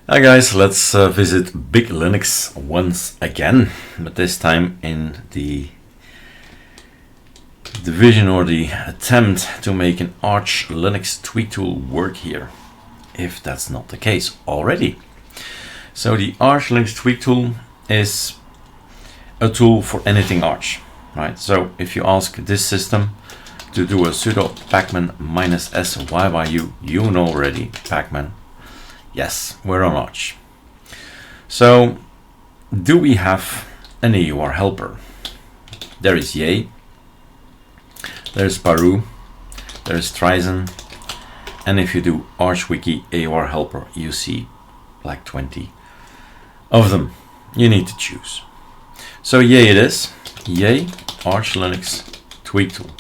Hi guys, let's visit BigLinux once again, but this time in the division or the attempt to make an ArchLinux Tweak Tool work here, if that's not the case already. So the ArchLinux Tweak Tool is a tool for anything Arch, right? So if you ask this system to do a sudo pacman -syyu, you know already pacman. Yes, we're on Arch. So, do we have an AUR helper? There is Yay, there's Paru, there's Trizen, and if you do ArchWiki AUR helper, you see like 20 of them. You need to choose. So Yay it is. Yay, ArchLinux Tweak Tool.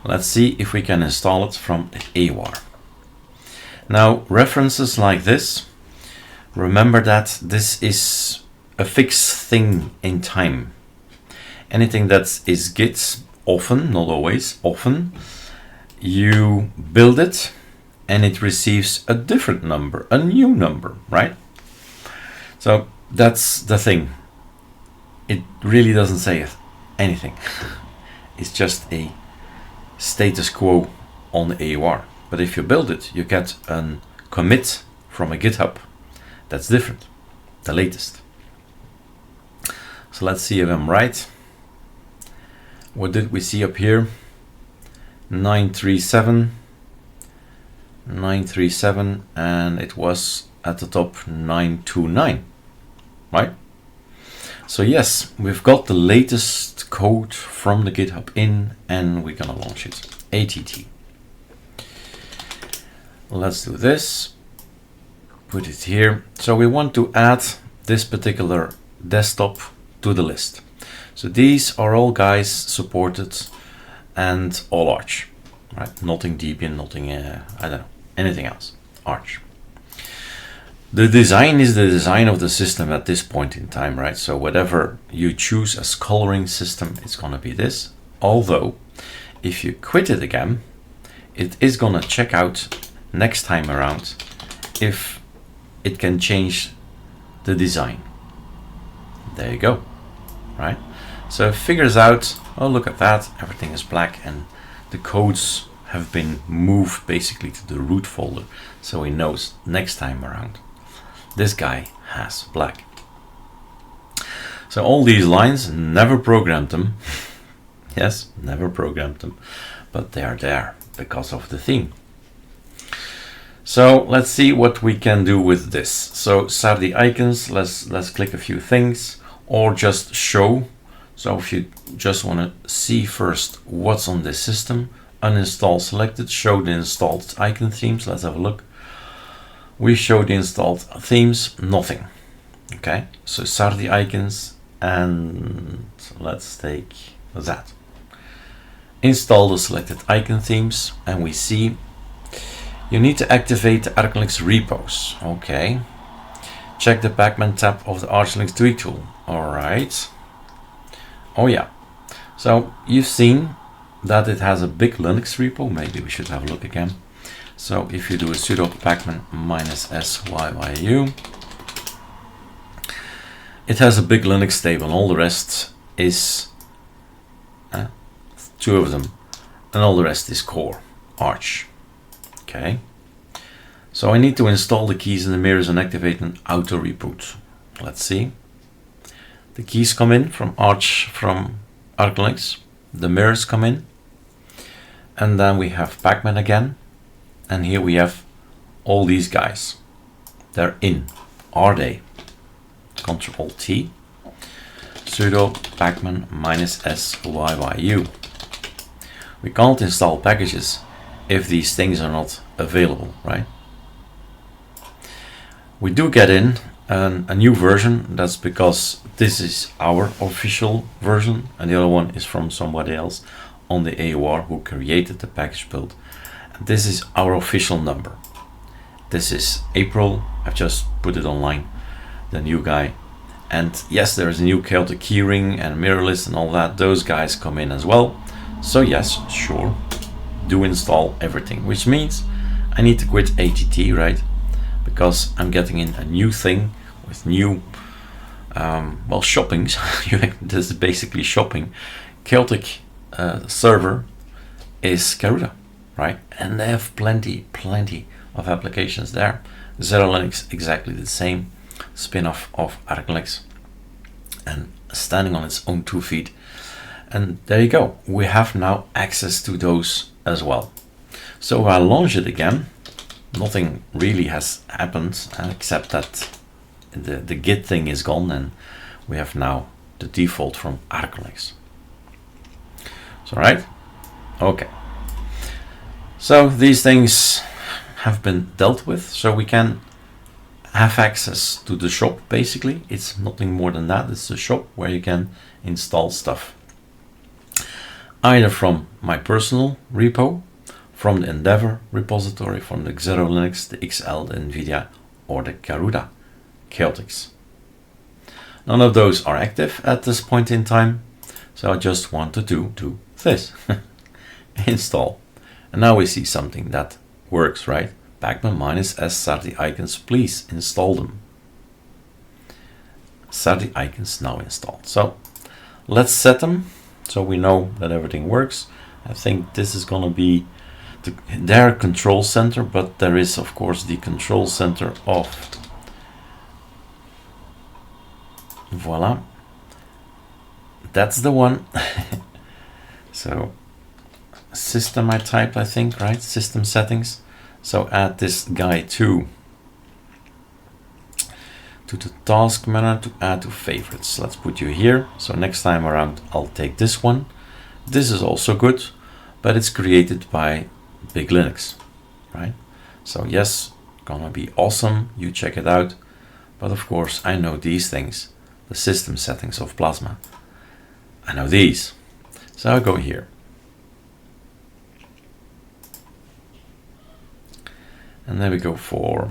Let's see if we can install it from the AUR. Now, references like this, remember that this is a fixed thing in time. Anything that is Git, often, not always, often, you build it and it receives a different number, a new number, right? So that's the thing. It really doesn't say anything. It's just a status quo on the AUR. But if you build it, you get a commit from a GitHub that's different, the latest. So let's see if I'm right. What did we see up here? 937, and it was at the top 929, right? So yes, we've got the latest code from the GitHub in, and we're gonna launch it, ATT. Let's do this, put it here. So we want to add this particular desktop to the list. So these are all guys supported and all Arch, right? Nothing Debian, nothing, I don't know, anything else, Arch. The design is the design of the system at this point in time, right? So whatever you choose as coloring system, it's gonna be this. Although, if you quit it again, it is gonna check out next time around if it can change the design. There you go, right? So it figures out, oh look at that, everything is black and the codes have been moved basically to the root folder, so he knows next time around this guy has black. So all these lines, never programmed them. Yes, never programmed them, but they are there because of the theme. So let's see what we can do with this. So Sardi icons, let's click a few things or just show. So if you just want to see first what's on this system, uninstall selected, show the installed icon themes. Let's have a look. We show the installed themes, nothing. Okay, so Sardi icons, and let's take that. Install the selected icon themes, and we see you need to activate the ArcoLinux repos. Okay. Check the pacman tab of the ArchLinux Tweak Tool. All right. Oh yeah. So you've seen that it has a BigLinux repo. Maybe we should have a look again. So if you do a sudo pacman -syyu, it has a BigLinux stable, and all the rest is two of them, and all the rest is core Arch. Okay, so I need to install the keys in the mirrors and activate an auto reboot. Let's see. The keys come in from ArcoLinux, the mirrors come in, and then we have pacman again, and here we have all these guys. They're in. Are they? Control T, sudo pacman -syyu. We can't install packages if these things are not available, right? We do get in a new version. That's because this is our official version and the other one is from somebody else on the AUR who created the package build. And this is our official number. This is April. I've just put it online, the new guy. And yes, there is a new chaotic keyring and mirror list and all that. Those guys come in as well. So yes, sure, do install everything, which means I need to quit ATT, right? because I'm getting in a new thing with new well, shoppings. This is basically shopping. Chaotic server is Garuda, right? And they have plenty of applications there. XeroLinux, exactly the same, spin-off of ArcoLinux, and standing on its own 2 feet. And there you go, we have now access to those as well. So if I launch it again, nothing really has happened except that the Git thing is gone, and we have now the default from ArcoLinux. So right, okay. So these things have been dealt with, so we can have access to the shop. Basically, it's nothing more than that. It's a shop where you can install stuff, either from my personal repo, from the Endeavor repository, from the XeroLinux, the XL, the NVIDIA, or the Garuda Chaotix. None of those are active at this point in time, so I just wanted to do this. Install. And now we see something that works, right? Backman -s Sardi icons, please install them. Sardi icons now installed. So let's set them so we know that everything works. I think this is gonna be their control center, but there is of course the control center of, voila, that's the one. So system I typed, I think, right? System settings. So add this guy to the task manager to add to favorites. Let's put you here. So next time around I'll take this one. This is also good, but it's created by BigLinux, right? So yes, gonna be awesome, you check it out. But of course I know these things, the system settings of Plasma. I know these. So I'll go here. And then we go for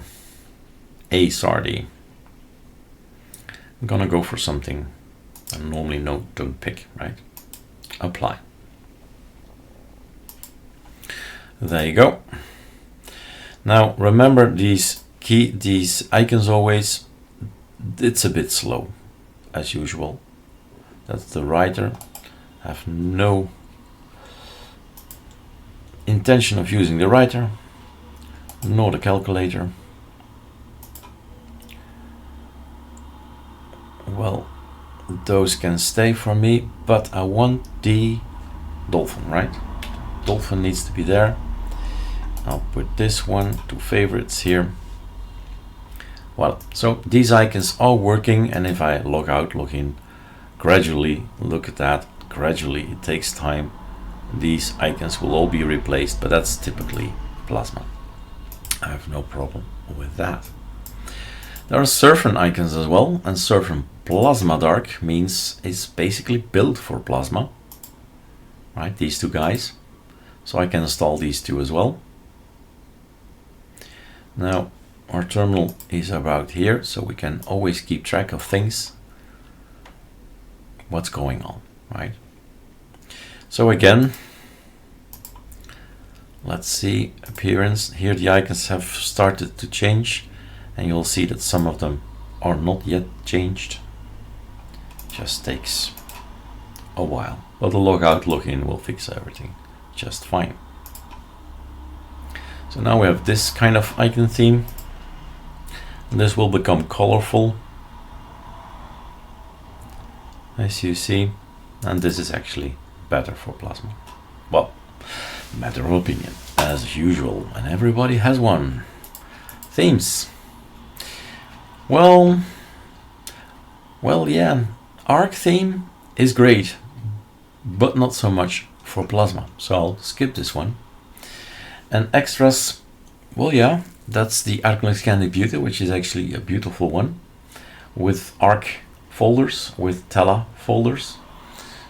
a Sardi. I'm gonna go for something I normally don't pick, right? Apply. There you go. Now remember these icons always, it's a bit slow as usual. That's the writer. I have no intention of using the writer nor the calculator. Well, those can stay for me, but I want the dolphin, right? Dolphin needs to be there. I'll put this one to favorites here. Well, so these icons are working, and if I log out, log in, gradually, look at that, gradually, it takes time. These icons will all be replaced, but that's typically Plasma. I have no problem with that. There are Surfn icons as well, and Surfn Plasma Dark means it's basically built for Plasma, right? These two guys. So I can install these two as well. Now our terminal is about here, so we can always keep track of things, what's going on, right? So again, let's see appearance. Here the icons have started to change, and you'll see that some of them are not yet changed. Just takes a while, but the logout login will fix everything just fine. So now we have this kind of icon theme, and this will become colorful, as you see, and this is actually better for Plasma. Well, matter of opinion as usual, and everybody has one. Themes. Well, yeah, Arc theme is great, but not so much for Plasma, so I'll skip this one. And extras, well, yeah, that's the ArcoLinux Candy Beauty, which is actually a beautiful one, with Arc folders, with Tela folders.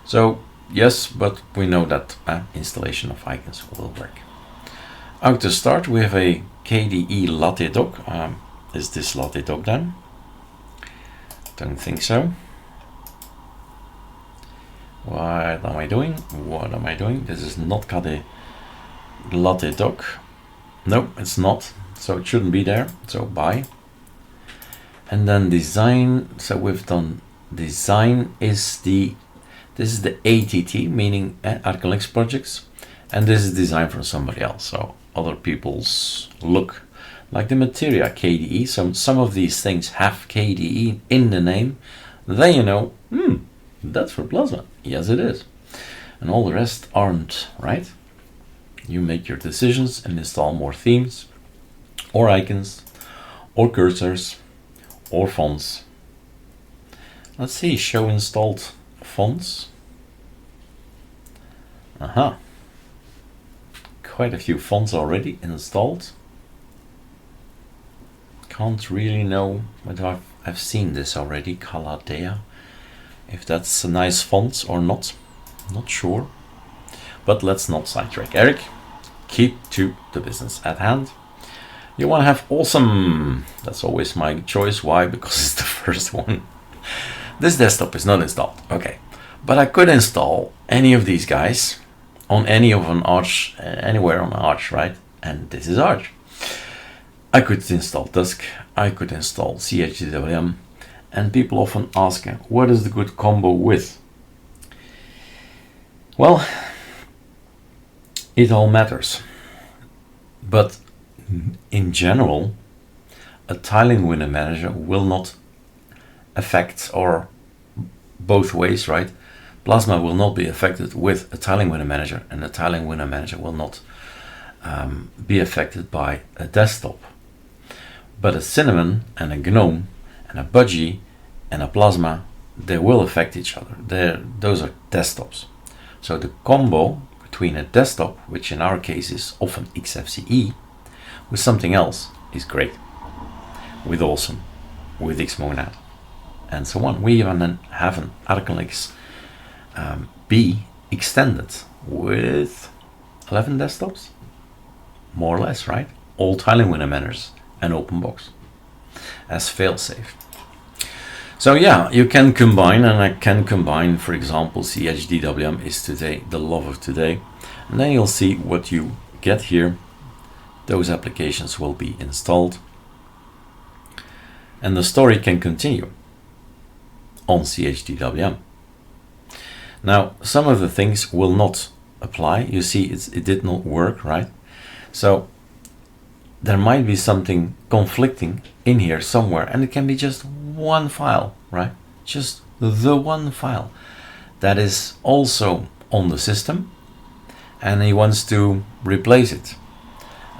So yes, but we know that installation of icons will work. Out to start, we have a KDE Latte dock. Is this Latte dock then? Don't think so. What am I doing? What am I doing? This is not KDE Latte dock. No, it's not. so it shouldn't be there. So bye. And then design. So we've done design. This is the ATT, meaning ArcoLinux projects, and this is design from somebody else. So other people's look, like the Materia KDE. So some of these things have KDE in the name. Then you know, that's for Plasma. Yes, it is. And all the rest aren't, right? You make your decisions and install more themes, or icons, or cursors, or fonts. Let's see, show installed fonts. Quite a few fonts already installed. Can't really know whether I've seen this already, Caladea. If that's a nice font or not, not sure. But let's not sidetrack Eric. Keep to the business at hand. You want to have awesome. That's always my choice. Why? Because it's the first one. This desktop is not installed. Okay. But I could install any of these guys on any of an Arch, anywhere on Arch, right? And this is Arch. I could install Dusk. I could install CHDWM. And people often ask, what is the good combo with? Well, it all matters. But in general, a tiling window manager will not affect, or both ways, right? Plasma will not be affected with a tiling window manager, and the tiling window manager will not be affected by a desktop. But a Cinnamon and a GNOME and a Budgie and a Plasma, they will affect each other. Those are desktops. So the combo between a desktop, which in our case is often XFCE, with something else is great. With Awesome, with Xmonad, and so on. We even have an ArcoLinux B extended with 11 desktops, more or less, right? All tiling window managers and open box as failsafe. So yeah, you can combine, and I can combine, for example, CHDWM is today the love of today, and then you'll see what you get here. Those applications will be installed, and the story can continue on CHDWM. Now, some of the things will not apply. You see, it did not work, right? So there might be something conflicting in here somewhere, and it can be just one file, right? Just the one file that is also on the system, and he wants to replace it,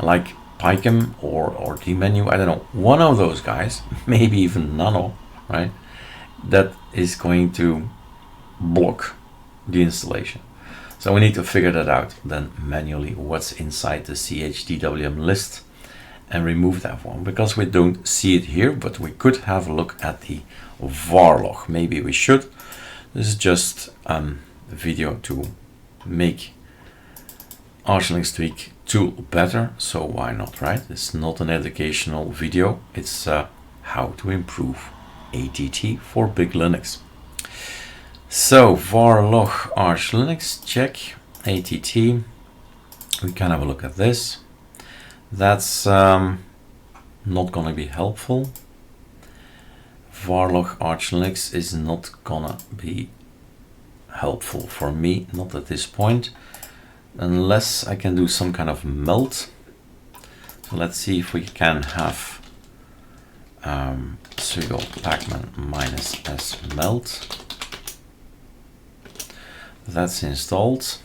like Picam or dmenu, I don't know, one of those guys, maybe even Nano, right? That is going to block the installation. So we need to figure that out then manually, what's inside the CHDWM list, and remove that one, because we don't see it here, but we could have a look at the var log. Maybe we should. This is just a video to make ArchLinux Tweak Tool better, so why not, right? It's not an educational video, it's how to improve ATT for BigLinux. So var log ArchLinux, check ATT. We can have a look at this. That's not going to be helpful. Varlog ArchLinux is not gonna be helpful for me, not at this point, unless I can do some kind of melt. So let's see if we can have sudo pacman -s melt. That's installed.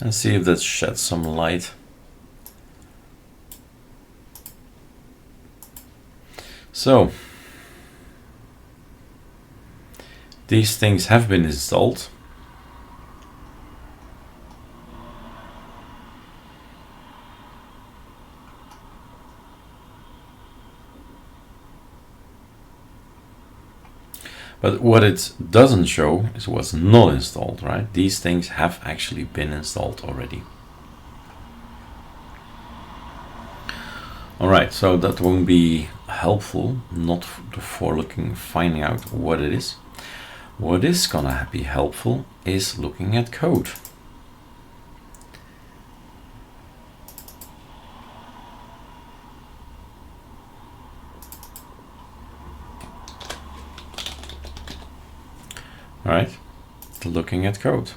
And see if that sheds some light. So these things have been installed. But what it doesn't show is what's not installed, right? These things have actually been installed already. All right, so that won't be helpful, not for finding out what it is. What is gonna be helpful is looking at code. All right, looking at code.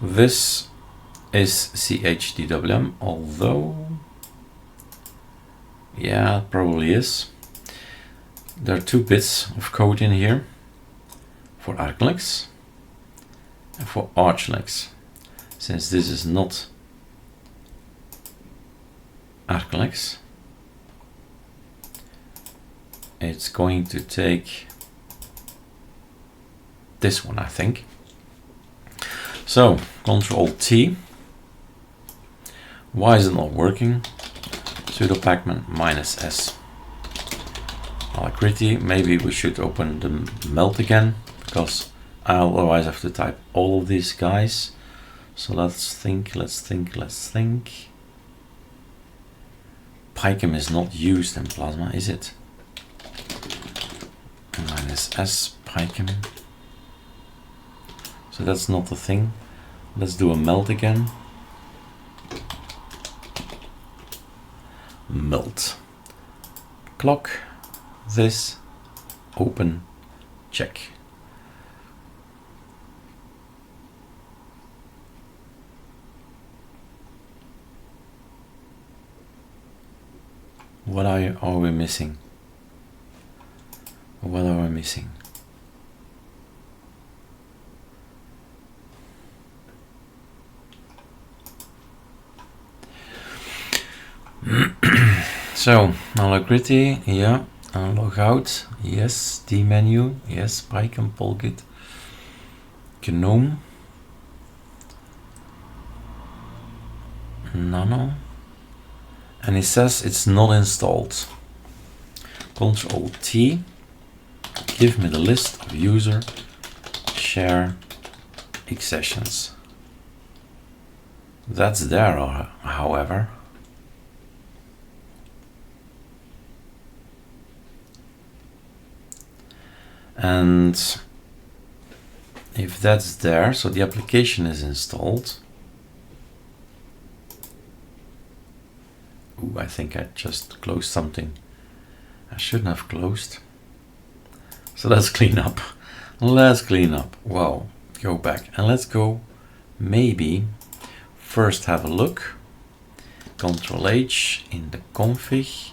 This is CHDWM, although, yeah, it probably is. There are 2 bits of code in here for ArcoLinux and for ArchLinux. Since this is not ArcoLinux, it's going to take this one, I think. So, Control T. Why is it not working? Sudo pacman -s. Alacrity. Maybe we should open the melt again, because I otherwise have to type all of these guys. So let's think. Picam is not used in Plasma, is it? -s Picam. So that's not the thing. Let's do a melt again. Melt. Clock. This. Open. Check. What are we missing? What are we missing? So, Alacrity, yeah, log out, yes, D menu, yes, Picam, Polgit, GNOME, Nano, and it says it's not installed. Control T, give me the list of user, share, accessions. That's there, however. And if that's there, so the application is installed. Ooh, I think I just closed something I shouldn't have closed. So let's clean up. Let's clean up. Wow, go back and let's go. Maybe first have a look. Control H in the config.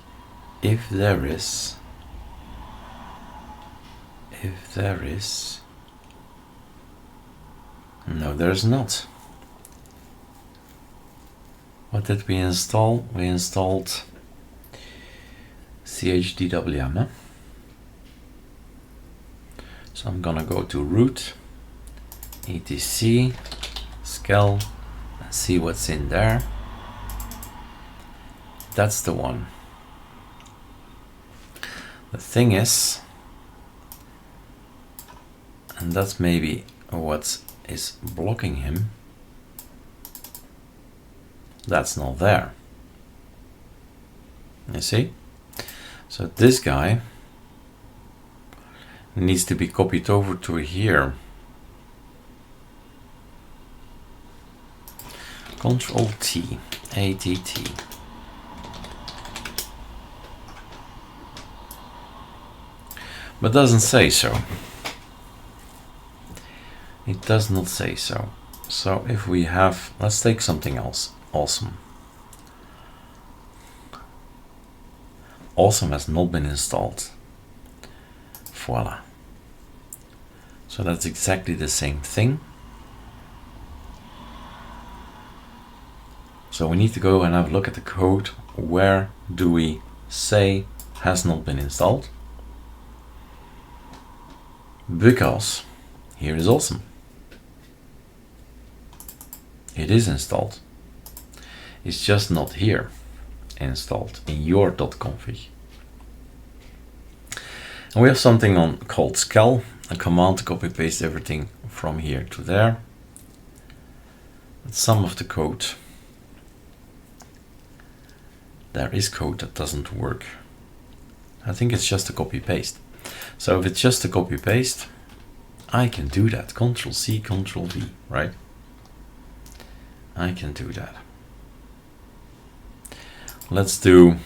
If there is. No, there's not. What did we install? We installed CHDWM. Huh? So I'm gonna go to root, etc, skel, and see what's in there. That's the one. The thing is, and that's maybe what is blocking him, that's not there. You see? So this guy needs to be copied over to here. Control T, ATT. But doesn't say so. It does not say so. So if we have, let's take something else. Awesome. Awesome has not been installed. Voila. So that's exactly the same thing. So we need to go and have a look at the code. Where do we say has not been installed? Because here is awesome. It is installed. It's just not here installed in your .config. And we have something on called skel, a command to copy paste everything from here to there. But some of the code, there is code that doesn't work. I think it's just a copy paste. So if it's just a copy paste, I can do that. Control C, Control V, right? I can do that. Let's do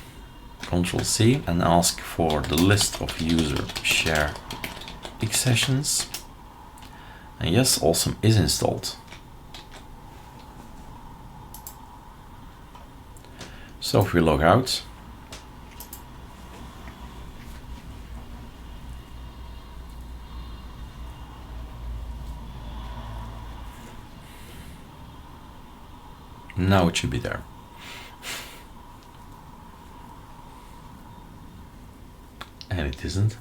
Control C and ask for the list of user share X sessions. And yes, awesome is installed. So if we log out, now it should be there. And it isn't.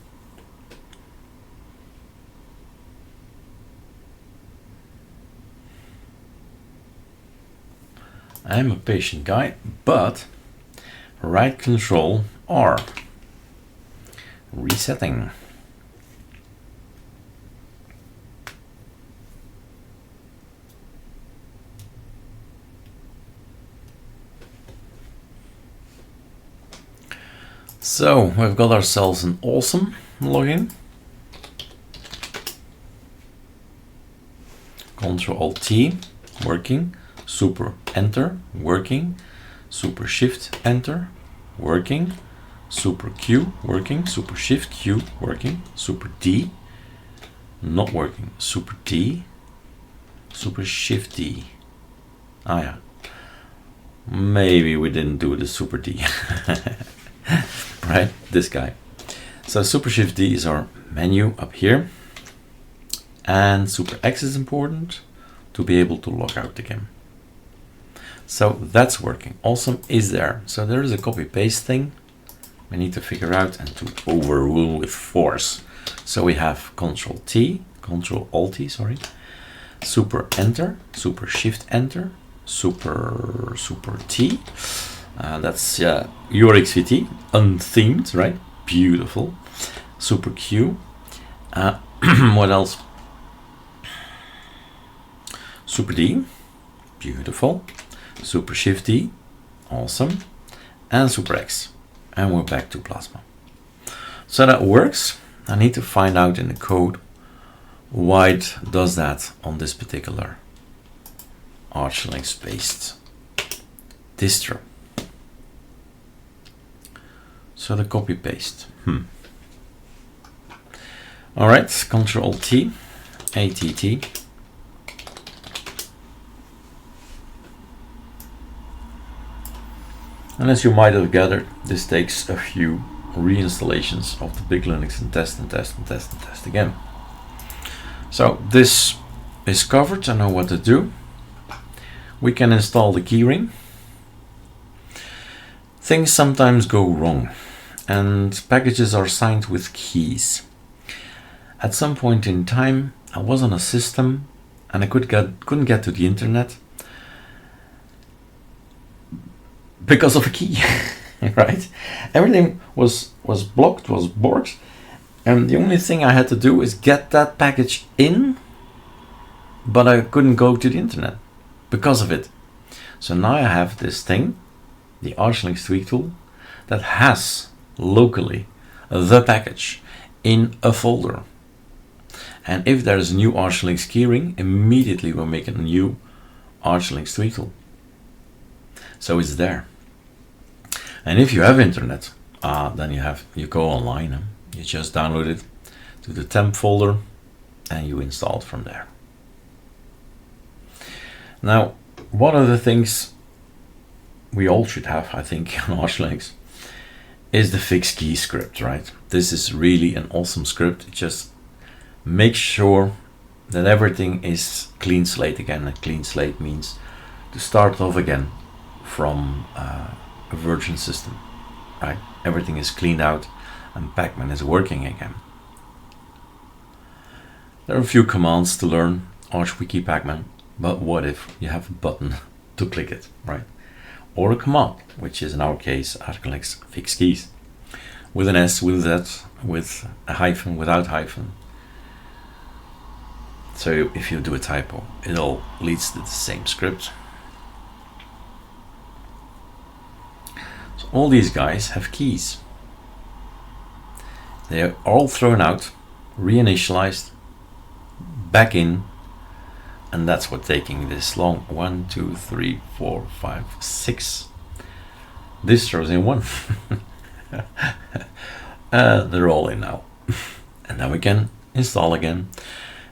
I'm a patient guy, but right Control R, resetting. So we've got ourselves an awesome login. Control T, working. Super Enter, working. Super Shift Enter, working. Super Q, working. Super Shift Q, working. Super D, not working. Super D, Super Shift D. Ah yeah, maybe we didn't do the Super D. Right, this guy. So Super Shift D is our menu up here, and Super X is important to be able to log out again. So that's working. Awesome is there. So there is a copy paste thing we need to figure out and to overrule with force. So we have Control T, Control Alt T, sorry, Super Enter, Super Shift Enter, Super T. That's your XVT, unthemed, right? Beautiful. Super Q. What else? Super D, beautiful. Super Shift D, awesome. And Super X. And we're back to Plasma. So that works. I need to find out in the code why it does that on this particular ArchLinux based distro. So the copy paste. All right, Control T, ATT. And as you might have gathered, this takes a few reinstallations of the BigLinux and test and test and test and test again. So this is covered. I know what to do. We can install the keyring. Things sometimes go wrong, and packages are signed with keys. At some point in time, I was on a system and I couldn't get to the internet because of a key, right? Everything was blocked, was blocked, and the only thing I had to do is get that package in, but I couldn't go to the internet because of it. So now I have this thing, the ArchLinux Tweak Tool, that has locally the package in a folder. And if there is a new ArchLinux keyring, immediately we'll make a new ArchLinux Tweak Tool. So it's there. And if you have internet, then you go online, you just download it to the temp folder and you install it from there. Now, one of the things we all should have, I think, on ArchLinux is the fix key script, right? This is really an awesome script. It just makes sure that everything is clean slate again. And clean slate means to start off again from a virgin system, right? Everything is cleaned out and Pacman is working again. There are a few commands to learn, archwiki Pacman, but what if you have a button to click it, right? Or a command, which is in our case ArcoLinux fix keys, with an S, with a Z, with a hyphen, without hyphen, So if you do a typo, it all leads to the same script. So all these guys have keys. They are all thrown out, reinitialized, back in, and that's what's taking this long. 1, 2, 3, 4, 5, 6. This throws in 1. They're all in now. And then we can install again.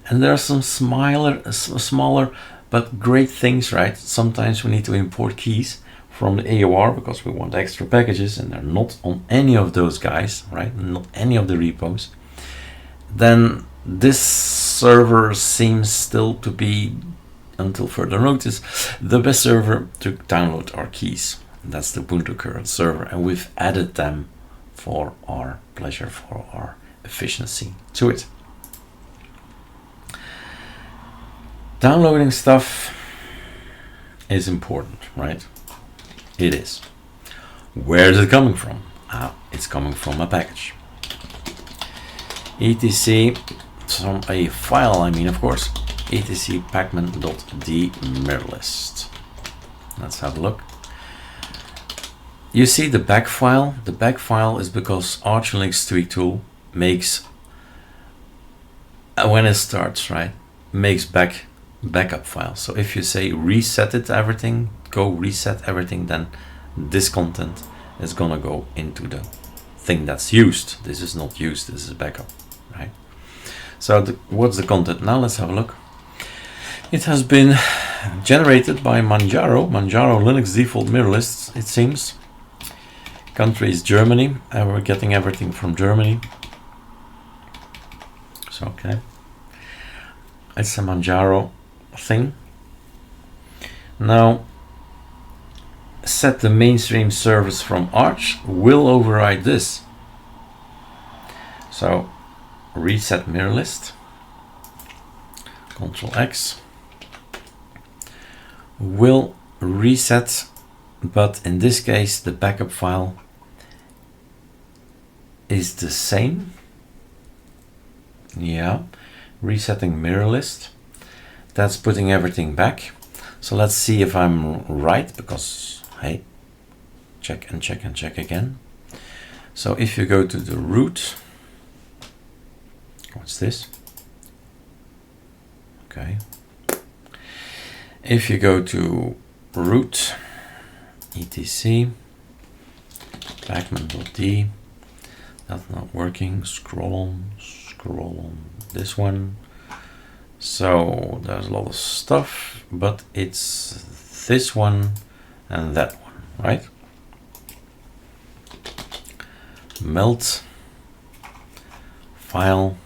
And there are some smaller but great things, right? Sometimes we need to import keys from the AOR because we want extra packages and they're not on any of those guys, right? Not any of the repos. Then this server seems still to be, until further notice, the best server to download our keys. That's the Ubuntu current server, and we've added them for our pleasure, for our efficiency to it. Downloading stuff is important, right? It is. Where is it coming from? It's coming from a package. etc, from a file, I mean, of course, etc pacman.d mirrorlist. Let's have a look. You see the back file. The back file is because ArchLinux Tweak Tool makes, when it starts, right, makes backup files. So if you say reset it everything, go reset everything, then this content is gonna go into the thing that's used. This is not used, this is backup, right? So what's the content? Now let's have a look. It has been generated by Manjaro Linux default mirror lists, it seems. Country is Germany, and we're getting everything from Germany. So okay, it's a Manjaro thing. Now set the mainstream service from Arch will override this. So reset mirror list, Control X, will reset, but in this case the backup file is the same. Yeah, resetting mirror list, that's putting everything back. So let's see if I'm right, because hey, check and check and check again. So if you go to the root, what's this? Okay, if you go to root etc pacman.d, that's not working. Scroll on this one. So there's a lot of stuff, but it's this one and that one, right? Melt file,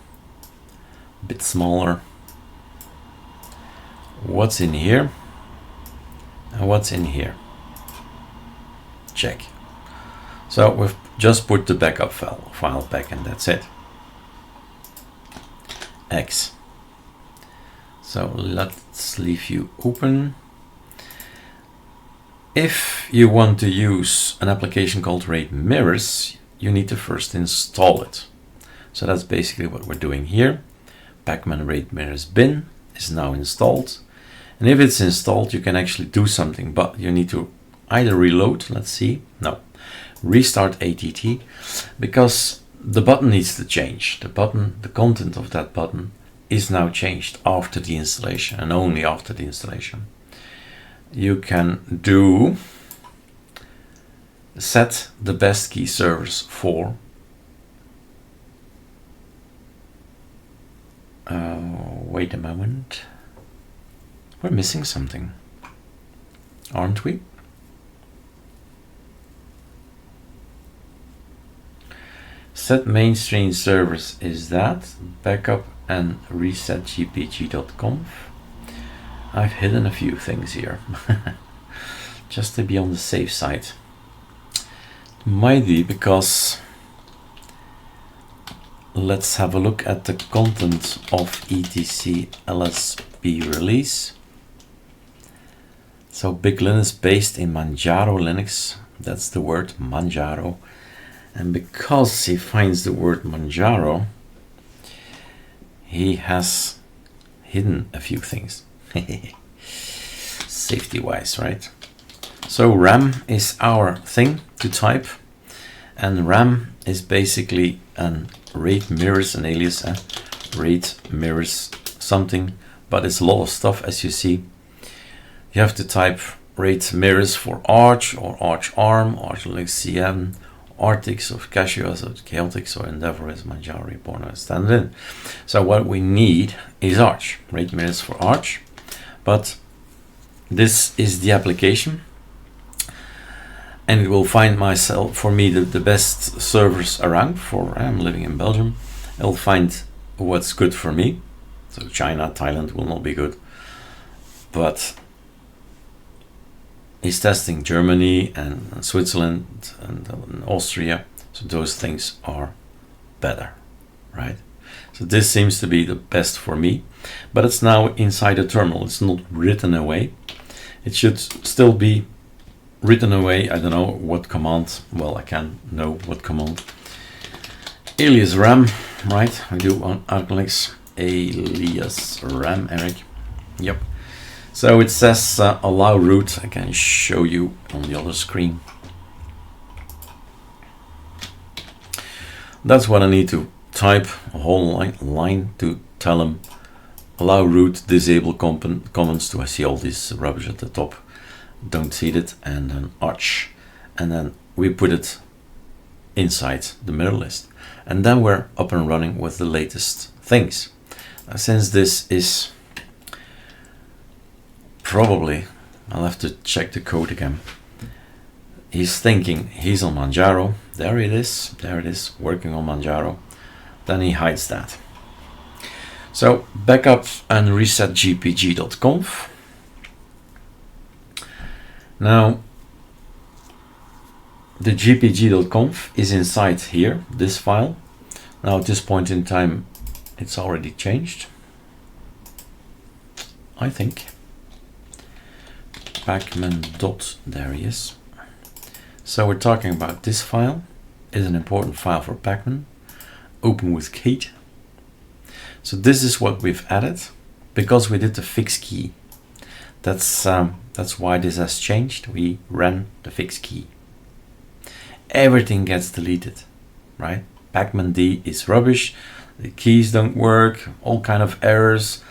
a bit smaller. What's in here and what's in here? Check. So we've just put the backup file back, and that's it. X. So let's leave you open. If you want to use an application called RAID Mirrors, you need to first install it. So that's basically what we're doing here. Pacman RAID Mirrors bin is now installed. And if it's installed, you can actually do something, but you need to either reload, let's see, no, restart ATT, because the button needs to change. The button, the content of that button is now changed after the installation, and only after the installation. You can do set the best key servers for wait a moment, we're missing something, aren't we? Set mainstream servers is that, backup and reset gpg.conf. I've hidden a few things here just to be on the safe side. Might be because, let's have a look at the content of etc lsp release. So BigLinux based in Manjaro Linux, that's the word Manjaro. And because he finds the word Manjaro, he has hidden a few things. Safety wise, right? So RAM is our thing to type, and RAM is basically an rate mirrors an alias. Rate mirrors something, but it's a lot of stuff. As you see, you have to type rate mirrors for Arch or Arch ARM, ArchLinux CM, Arctic or Casio as Chaotic or Endeavor as Manjaro Reborn as standard. So what we need is Arch, rate mirrors for Arch, but this is the application, and it will find for me the best servers around. For I'm living in Belgium, it'll find what's good for me. So China, Thailand will not be good, but he's testing Germany and Switzerland and Austria, so those things are better, right? So this seems to be the best for me, but it's now inside the terminal. It's not written away. It should still be written away. I don't know what command. Well, I can know what command. Alias RAM, right? I do on ArcoLinux alias RAM, Eric. Yep. So it says allow root. I can show you on the other screen. That's what I need to type, a whole line to tell them allow root, disable comments to see all this rubbish at the top. Don't see it, and then Arch, and then we put it inside the mirror list, and then we're up and running with the latest things. Now, since this is probably, I'll have to check the code again. He's thinking he's on Manjaro. There it is, working on Manjaro. Then he hides that. So backup and reset gpg.conf. Now the gpg.conf is inside here, this file. Now at this point in time, it's already changed, I think. Pacman. There he is. So we're talking about this file. Is an important file for Pacman. Open with Kate. So this is what we've added because we did the fix key. That's why this has changed. We ran the fix key. Everything gets deleted, right? Pacman-D is rubbish. The keys don't work. All kind of errors.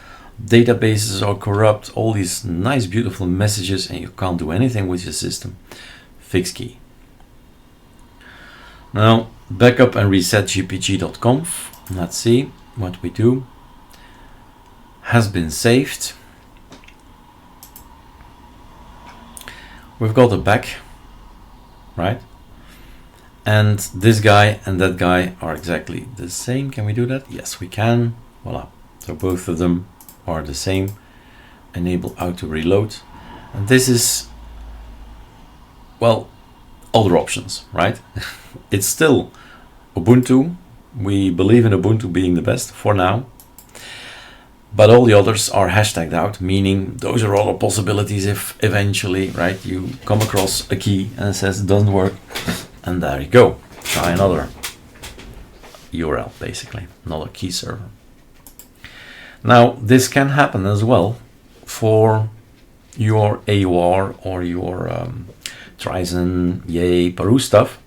Databases are corrupt. All these nice, beautiful messages, and you can't do anything with your system. Fix key. Now backup and reset gpg.conf. Let's see what we do. Has been saved. We've got a back, right? And this guy and that guy are exactly the same. Can we do that? Yes, we can. Voila. So both of them are the same. Enable auto reload. And this is, well, other options, right? It's still Ubuntu. We believe in Ubuntu being the best for now. But all the others are hashtagged out, meaning those are other possibilities if eventually, right, you come across a key and it says it doesn't work. And there you go. Try another URL, basically, another key server. Now, this can happen as well for your AUR or your Trizen, Yay, Peru stuff.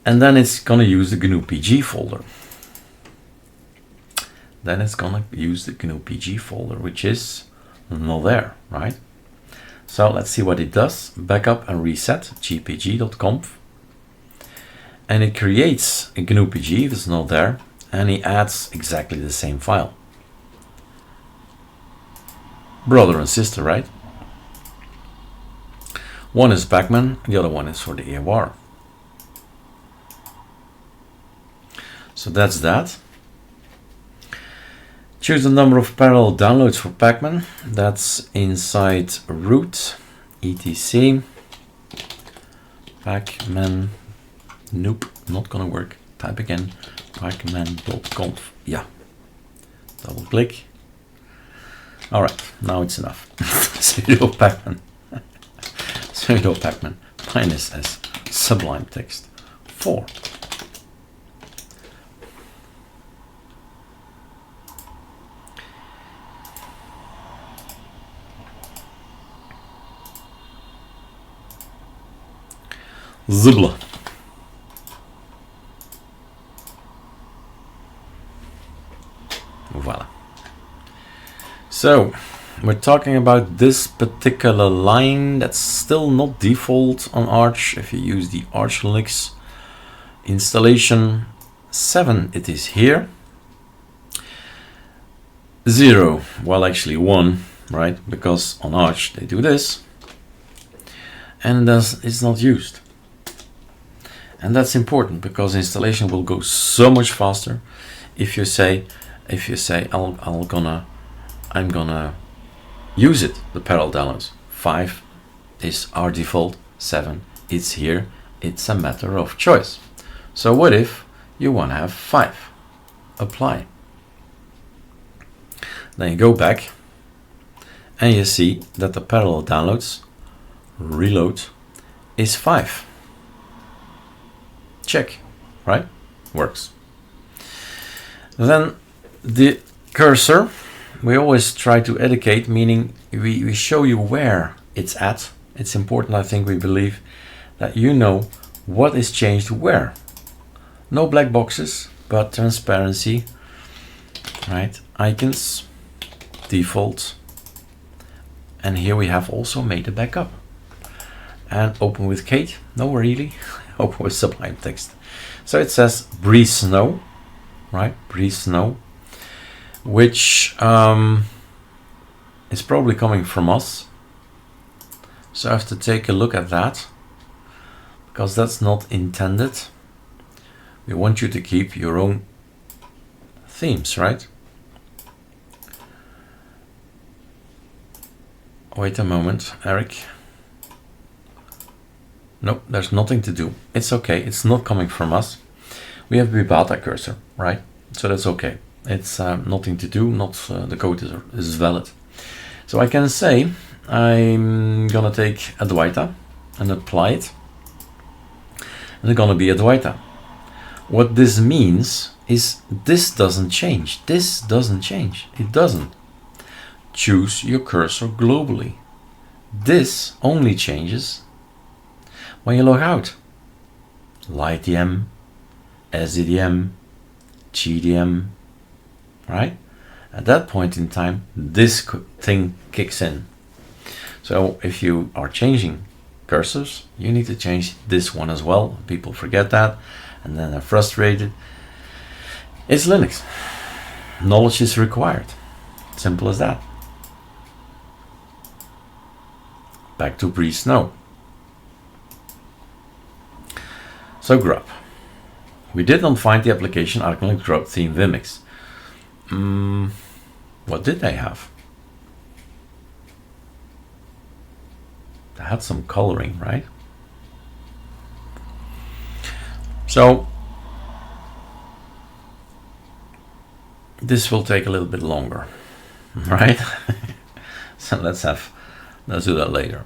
And then it's going to use the GNU-PG folder. Then it's going to use the GNU-PG folder, which is not there, right? So let's see what it does. Backup and reset gpg.conf. And it creates a GNU-PG if it's not there, and he adds exactly the same file. Brother and sister, right? One is Pacman, the other one is for the AUR. So that's that. Choose the number of parallel downloads for Pacman. That's inside root, etc. Pacman. Nope, not gonna work. Type again. Pacman.conf. Yeah. Double click. All right, now it's enough. Sudo Pacman. Sudo Pacman. -s Sublime Text 4. Zibla. Voila. So we're talking about this particular line that's still not default on Arch. If you use the ArchLinux installation 7, it is here. 0, well actually 1, right? Because on Arch they do this, and thus it's not used. And that's important because installation will go so much faster if you say I'm gonna use it. The parallel downloads 5 is our default, 7 it's here, it's a matter of choice. So what if you want to have 5? Apply. Then you go back and you see that the parallel downloads reload is 5. Check, right? Works. Then the cursor, we always try to educate, meaning we show you where it's at. It's important, I think, we believe that you know what is changed where. No black boxes, but transparency, right? Icons, default, and here we have also made a backup. And open with Kate, no really, open with Sublime Text. So it says breeze snow, right? Breeze snow, which is probably coming from us. So I have to take a look at that, because that's not intended. We want you to keep your own themes, right? Wait a moment, Eric. Nope, there's nothing to do. It's okay, it's not coming from us. We have Vibata cursor, right? So that's okay. It's nothing to do, not the code is valid. So I can say I'm gonna take Adwaita and apply it. And it's gonna be Adwaita. What this means is this doesn't change. This doesn't change. It doesn't. Choose your cursor globally. This only changes when you log out. LightDM, SDDM, GDM, right? At that point in time, this thing kicks in. So if you are changing cursors, you need to change this one as well. People forget that and then they're frustrated. It's Linux. Knowledge is required. Simple as that. Back to breeze snow. So Grub. We did not find the application ArcoLinux Grub theme Vimix. What did they have? They had some coloring, right? So this will take a little bit longer, right? So let's do that later.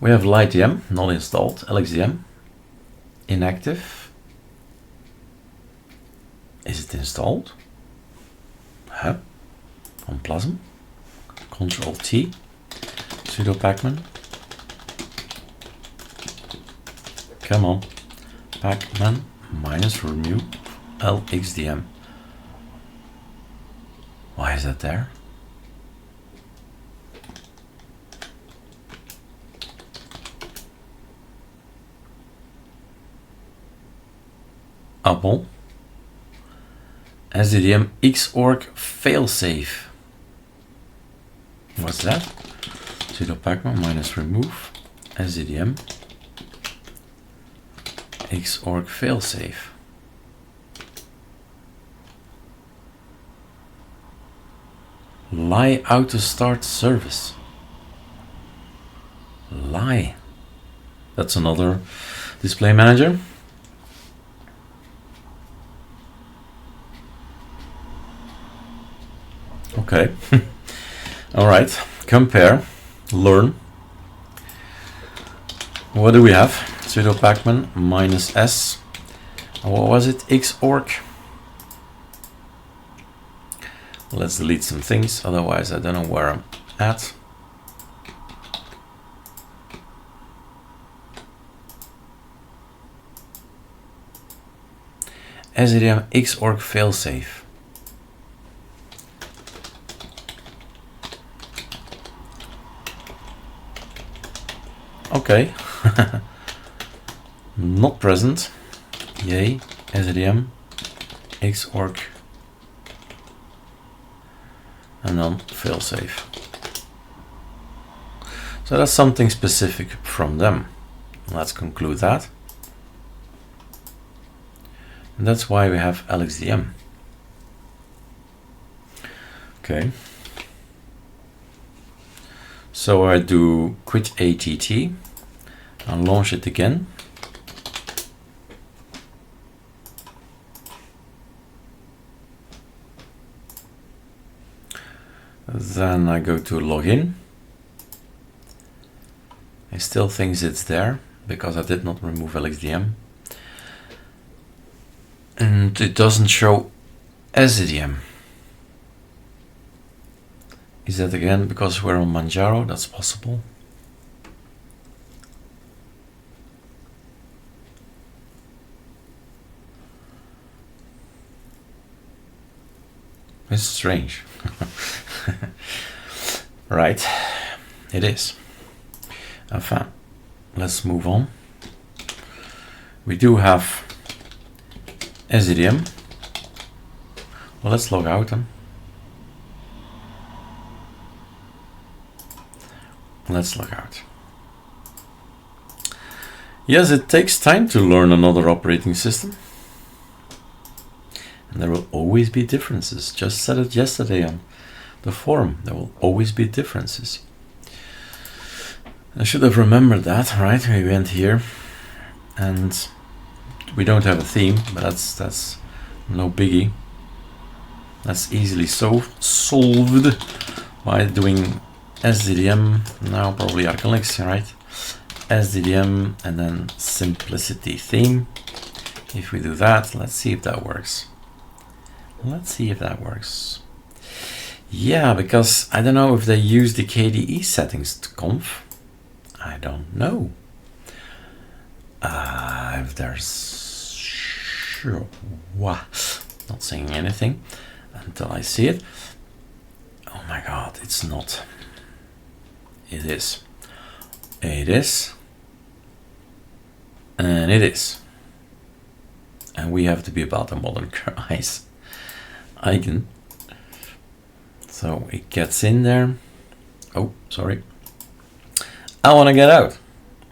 We have LightDM not installed, LXDM inactive. Is it installed? Huh? On Plasm. Control T. Sudo pacman. Come on. Pacman minus remove LXDM. Why is that there? Apple. SDDM Xorg failsafe. What's that? Sudo pacman minus remove SDDM Xorg failsafe. Lie auto start service. Lie. That's another display manager. Okay. All right. Compare. Learn. What do we have? Sudo pacman minus S. And what was it? Xorg. Let's delete some things, otherwise I don't know where I'm at. SDM Xorg failsafe. Okay. Not present. Yay. SDM Xorg and then failsafe. So that's something specific from them. Let's conclude that. And that's why we have LXDM. Okay. So I do quit ATT and launch it again. Then I go to login. It still thinks it's there because I did not remove LXDM. And it doesn't show SDM. Is that again because we're on Manjaro? That's possible. It's strange. Right, it is. Enfin, let's move on. We do have SDM. Well, let's log out then. Let's log out. Yes, it takes time to learn another operating system. And there will always be differences. Just said it yesterday on the forum. There will always be differences. I should have remembered that, right? We went here and we don't have a theme, but that's no biggie. That's easily solved by doing SDDM, now probably ArcoLinux, right? SDDM and then simplicity theme. If we do that, let's see if that works. Let's see if that works. Yeah, because I don't know if they use the KDE settings to conf. I don't know. If there's sure, not saying anything until I see it. Oh my God, it's not. It is. It is. And it is. And we have to be about the modern eyes icon. So it gets in there. Oh, sorry. I want to get out.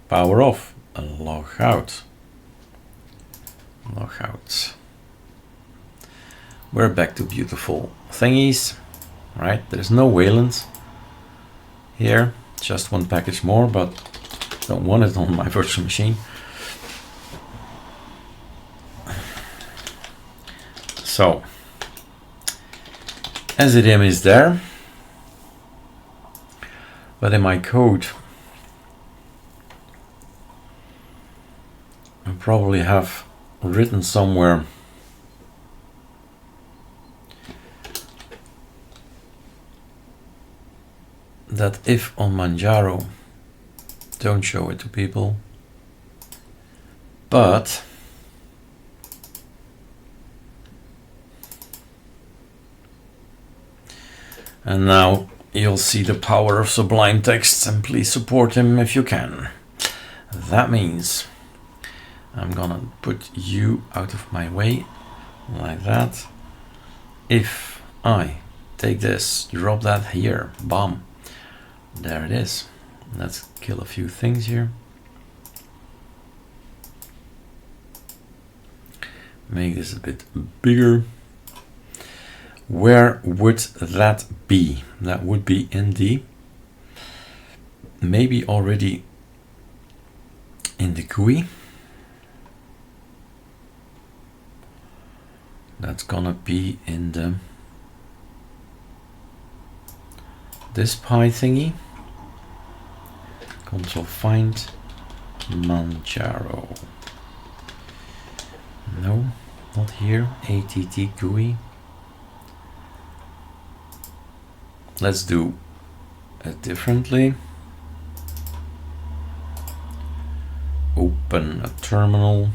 Power off. Log out. Log out. We're back to beautiful thingies, right? There's no Wayland here. Just one package more, but don't want it on my virtual machine. So SDM is there, but in my code I probably have written somewhere that if on Manjaro, don't show it to people, but and now you'll see the power of Sublime Text, and please support him if you can. That means I'm gonna put you out of my way like that. If I take this, drop that here, bam, there it is. Let's kill a few things here. Make this a bit bigger. Where would that be? That would be in the, maybe already in the GUI. That's gonna be in the this py thingy. Console find Manjaro. No, not here. ATT GUI. Let's do it differently. Open a terminal.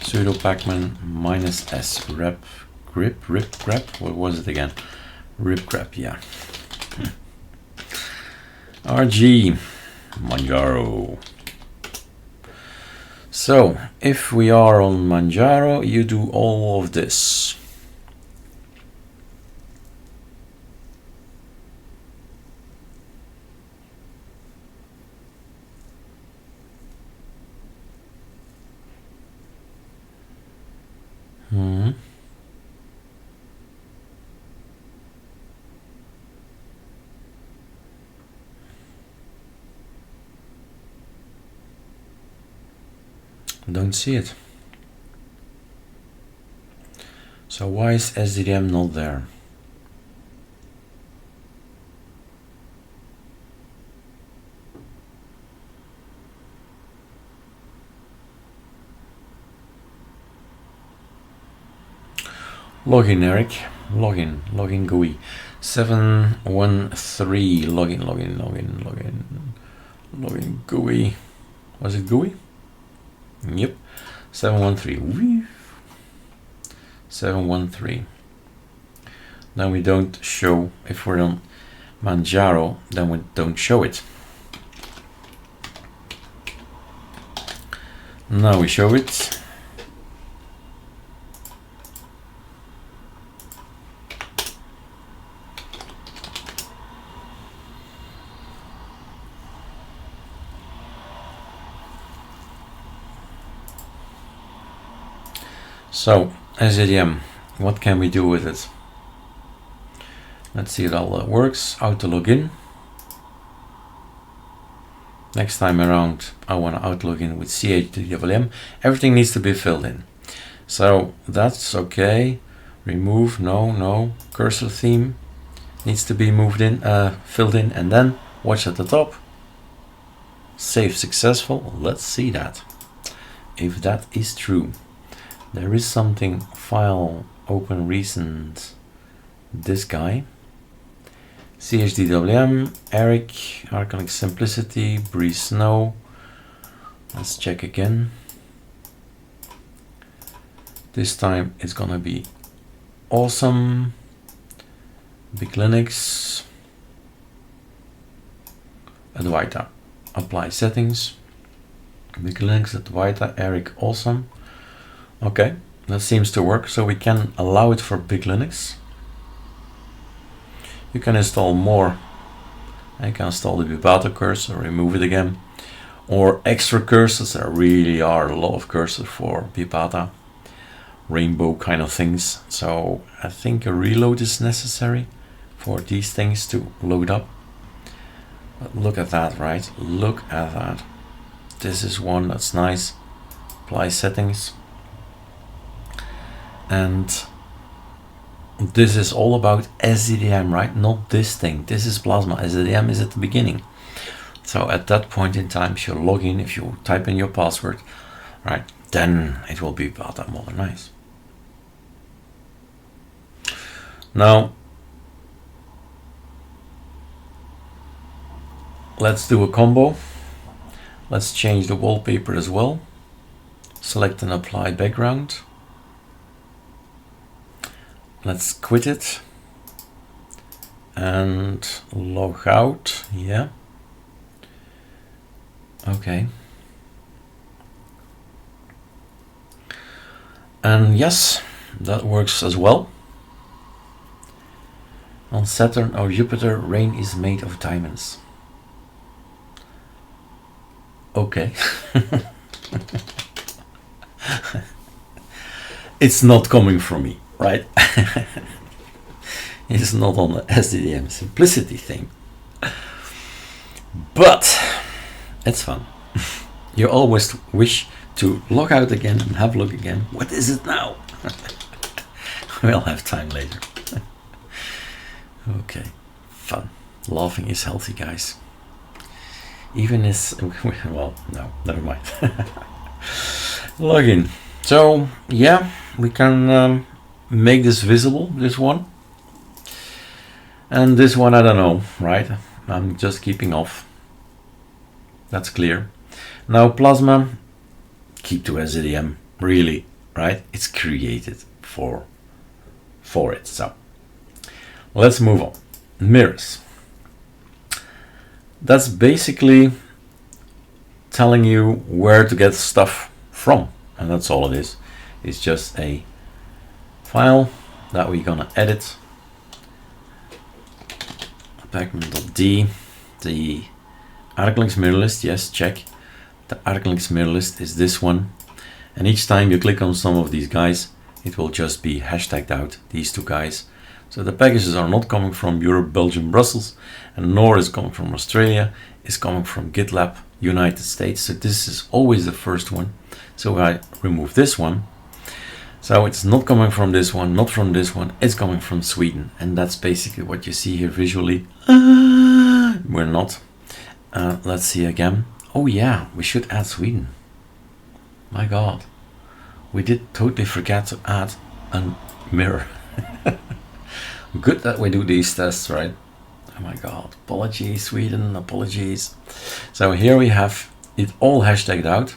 sudo pacman -s rep grep grep. What was it again? Rip grep, yeah. RG Manjaro. So if we are on Manjaro, you do all of this. Don't see it. So why is SDDM not there? Login, Eric. Login GUI. 713. Login GUI. Was it GUI? Yep. 713. 713. Then we don't show, if we're on Manjaro, then we don't show it. Now we show it. So, SDDM, what can we do with it? Let's see how that works. Auto login. Next time around, I want to auto login with CHDWM. Everything needs to be filled in. So that's okay. Remove, no. Cursor theme needs to be moved in, filled in, and then watch at the top. Save successful. Let's see that. If that is true. There is something, file, open recent, this guy, CHDWM, Eric, ArcoLinux Simplicity, Breeze Snow. Let's check again. This time it's gonna be awesome. BigLinux, Advaita, apply settings. BigLinux, Advaita, Eric, awesome. Okay, that seems to work, so we can allow it for BigLinux. You can install more. I can install the Bibata cursor, remove it again, or extra cursors. There really are a lot of cursors for Bibata, rainbow kind of things. So I think a reload is necessary for these things to load up. But look at that, right? Look at that. This is one that's nice. Apply settings. And this is all about SDDM, right? Not this thing. This is Plasma. SDDM is at the beginning. So at that point in time, if you log in, if you type in your password, right, then it will be Bata modernized. Now, let's do a combo. Let's change the wallpaper as well. Select and apply background. Let's quit it and log out. Yeah. Okay. And yes, that works as well. On Saturn or Jupiter, rain is made of diamonds. Okay. It's not coming from me, right? It's not on the SDDM simplicity thing. But it's fun. You always wish to log out again and have a look again. What is it now? We'll have time later. Okay, fun. Laughing is healthy, guys. Even is, well, no, never mind. Login. So yeah, we can make this visible, this one. And this one, I don't know, right? I'm just keeping off. That's clear. Now Plasma, keep to SDDM. really, right? It's created for it. So let's move on. Mirrors. That's basically telling you where to get stuff from, and that's all it is. It's just a file that we're gonna edit. Pacman.d, the ArcoLinux mirror list. Yes, check. The ArcoLinux mirror list is this one, and each time you click on some of these guys, it will just be hashtagged out, these two guys. So the packages are not coming from Europe, Belgium, Brussels, and nor is coming from Australia. It's coming from GitLab, United States. So this is always the first one. So I remove this one. So it's not coming from this one, not from this one. It's coming from Sweden, and that's basically what you see here visually. We're not. Let's see again. Oh yeah, we should add Sweden. My God, we did totally forget to add a mirror. Good that we do these tests, right? Oh my God, apologies Sweden, apologies. So here we have it all hashtagged out.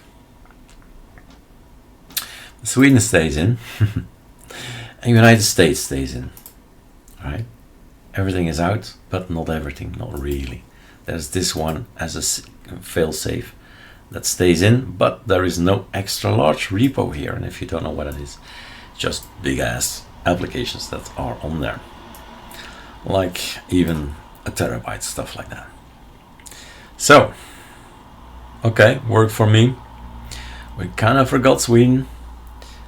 Sweden stays in, and United States stays in, right? Everything is out, but not everything, not really. There's this one as a fail-safe that stays in, but there is no extra large repo here. And if you don't know what it is, just big ass applications that are on there, like even a terabyte, stuff like that. So, okay, worked for me. We kind of forgot Sweden,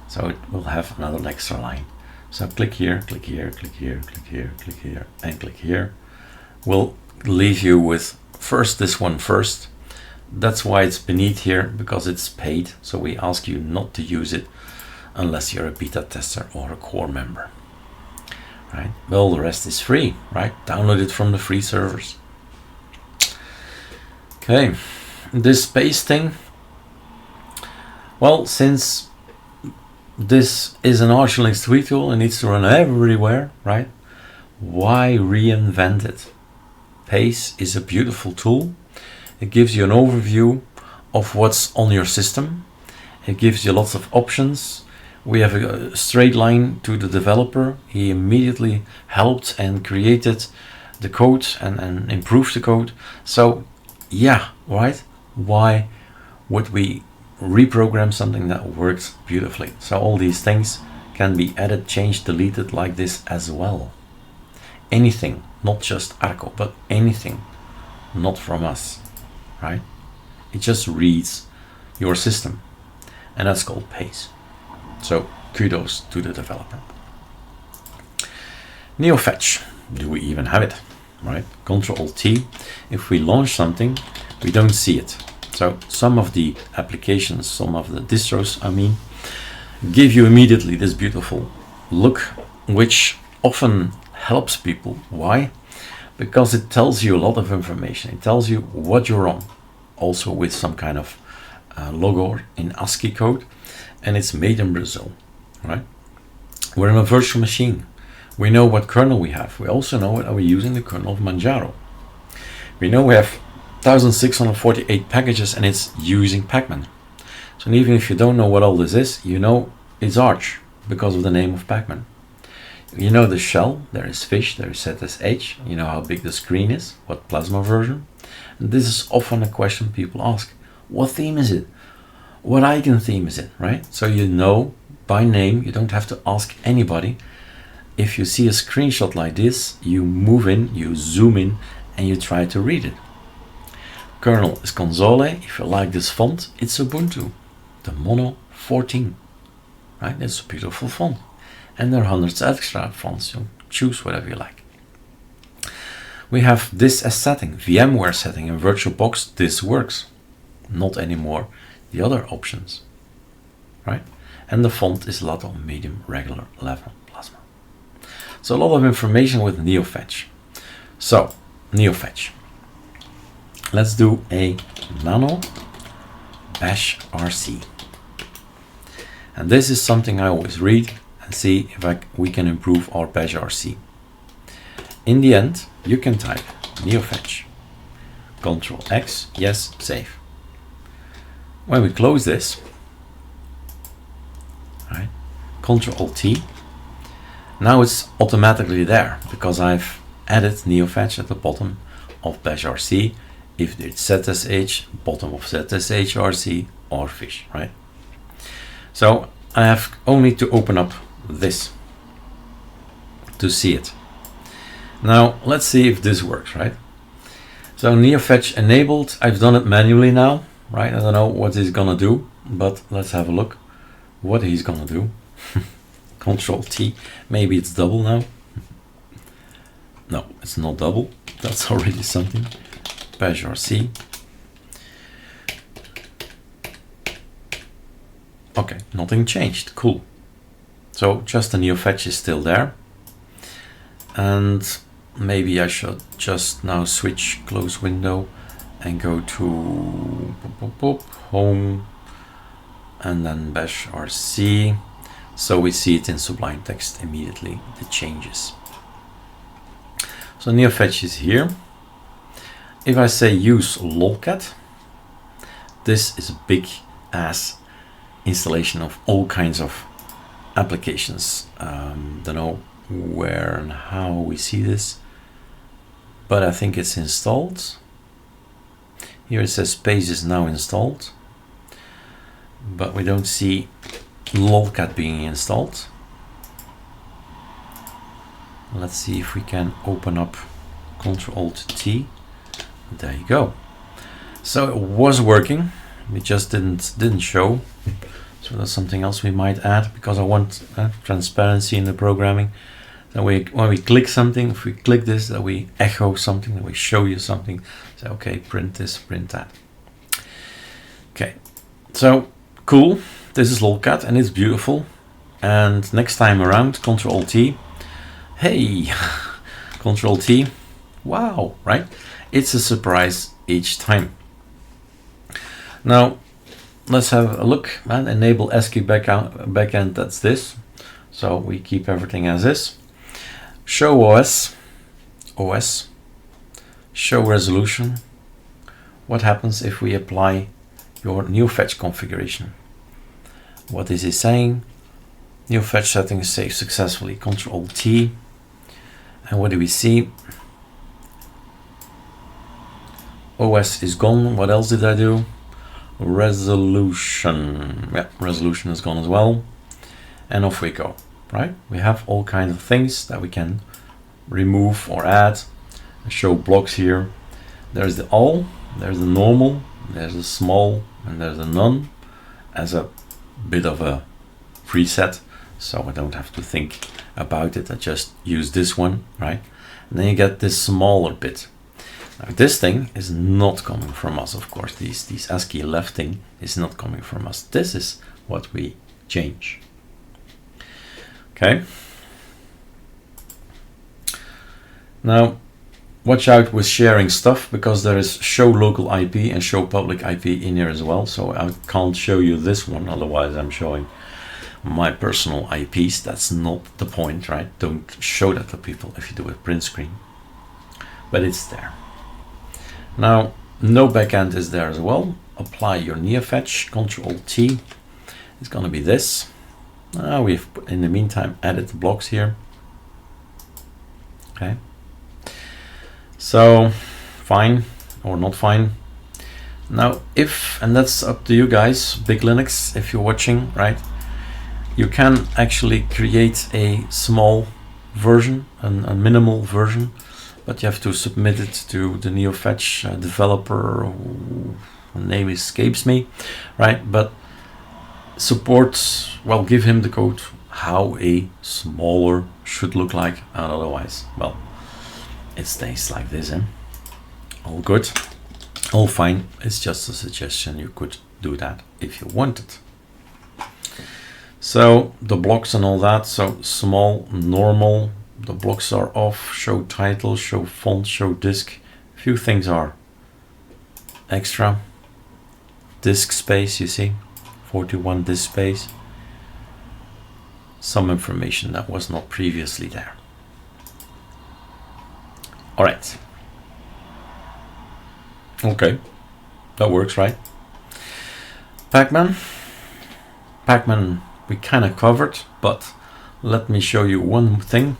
so it will have another extra line. So click here, click here, click here, click here, click here, and click here. We'll leave you with first this one first. That's why it's beneath here, because it's paid. So we ask you not to use it unless you're a beta tester or a core member, right? Well, the rest is free, right? Download it from the free servers. Okay, this space thing. Well, since this is an ArchLinux Tweak Tool, it needs to run everywhere, right? Why reinvent it? Pace is a beautiful tool. It gives you an overview of what's on your system. It gives you lots of options. We have a straight line to the developer. He immediately helped and created the code and improved the code. So yeah, right? Why would we reprogram something that works beautifully? So all these things can be added, changed, deleted like this as well. Anything, not just Arco, but anything not from us, right? It just reads your system, and that's called Pace. So kudos to the developer. NeoFetch, do we even have it, right? Control-T, if we launch something, we don't see it. So some of the applications, some of the distros, I mean, give you immediately this beautiful look, which often helps people. Why? Because it tells you a lot of information. It tells you what you're on, also with some kind of logo in ASCII code, and it's made in Brazil, right? We're in a virtual machine. We know what kernel we have. We also know that we're using the kernel of Manjaro. We know we have 1648 packages, and it's using Pacman. So even if you don't know what all this is, you know it's Arch because of the name of Pacman. You know the shell, there is fish, there is ZSH, you know how big the screen is, what plasma version. And this is often a question people ask. What theme is it? What icon theme is it, right? So you know by name, you don't have to ask anybody. If you see a screenshot like this, you move in, you zoom in, and you try to read it. Kernel is Console. If you like this font, it's Ubuntu, the Mono 14, right? It's a beautiful font. And there are hundreds of extra fonts, so choose whatever you like. We have this as setting, VMware setting in VirtualBox. This works, not anymore the other options, right? And the font is Lato, medium, regular, level, plasma. So a lot of information with NeoFetch. So NeoFetch. Let's do a nano bash RC. And this is something I always read and see if we can improve our bash RC. In the end, you can type NeoFetch, Control X, yes, save. When we close this, Control T. Now it's automatically there because I've added neofetch at the bottom of bash rc. If it's ZSH, bottom of ZSH rc or fish, right? So I have only to open up this to see it. Now let's see if this works, right? So neofetch enabled. I've done it manually now, right? I don't know what he's gonna do, but let's have a look what he's gonna do. Control T. Maybe it's double now. No, it's not double. That's already something. Bash rc. Okay, nothing changed. Cool. So just the neofetch is still there. And maybe I should just now switch, close window, and go to home, and then bash rc. So we see it in Sublime Text immediately, the changes. So neofetch is here. If I say use lolcat, this is a big ass installation of all kinds of applications. Don't know where and how we see this, but I think it's installed. Here it says page is now installed, but we don't see lolcat being installed. Let's see if we can open up Ctrl-Alt-T. There you go. So it was working. It just didn't show. So that's something else we might add, because I want transparency in the programming. That when we click something, if we click this, that we echo something, that we show you something. Say, okay, print this, print that. Okay, so cool. This is lolcat and it's beautiful. And next time around, Ctrl-T. Hey, Ctrl-T. Wow, right? It's a surprise each time. Now, let's have a look. And enable ASCII backend, that's this. So we keep everything as is. Show OS, show resolution. What happens if we apply your neofetch configuration? What is it saying? Neofetch settings saved successfully. Ctrl-T. And what do we see? OS is gone. What else did I do? Resolution. Yeah, resolution is gone as well. And off we go, right? We have all kinds of things that we can remove or add. Show blocks here. There's the all, there's the normal, there's the small, and there's the none as a bit of a preset. So I don't have to think about it. I just use this one, right? And then you get this smaller bit. Now this thing is not coming from us, of course. These ASCII left thing is not coming from us. This is what we change. Okay. Now, watch out with sharing stuff, because there is show local IP and show public IP in here as well. So I can't show you this one, otherwise I'm showing my personal IPs. That's not the point, right? Don't show that to people if you do a print screen. But it's there. Now, no backend is there as well. Apply your neofetch, Ctrl-T. It's going to be this. We've, in the meantime, added the blocks here. Okay. So, fine or not fine. Now, if, and that's up to you guys, BigLinux, if you're watching, right? You can actually create a small version, a minimal version, but you have to submit it to the neofetch developer, whose name escapes me, right? But supports, well, give him the code how a smaller should look like, and otherwise, well, it stays like this, eh? All good, all fine. It's just a suggestion. You could do that if you wanted. So the blocks and all that, so small, normal, the blocks are off, show title, show font, show disk. A few things are extra. Disk space, you see, 41 disk space. Some information that was not previously there. All right. Okay, that works, right? Pacman we kind of covered, but let me show you one thing.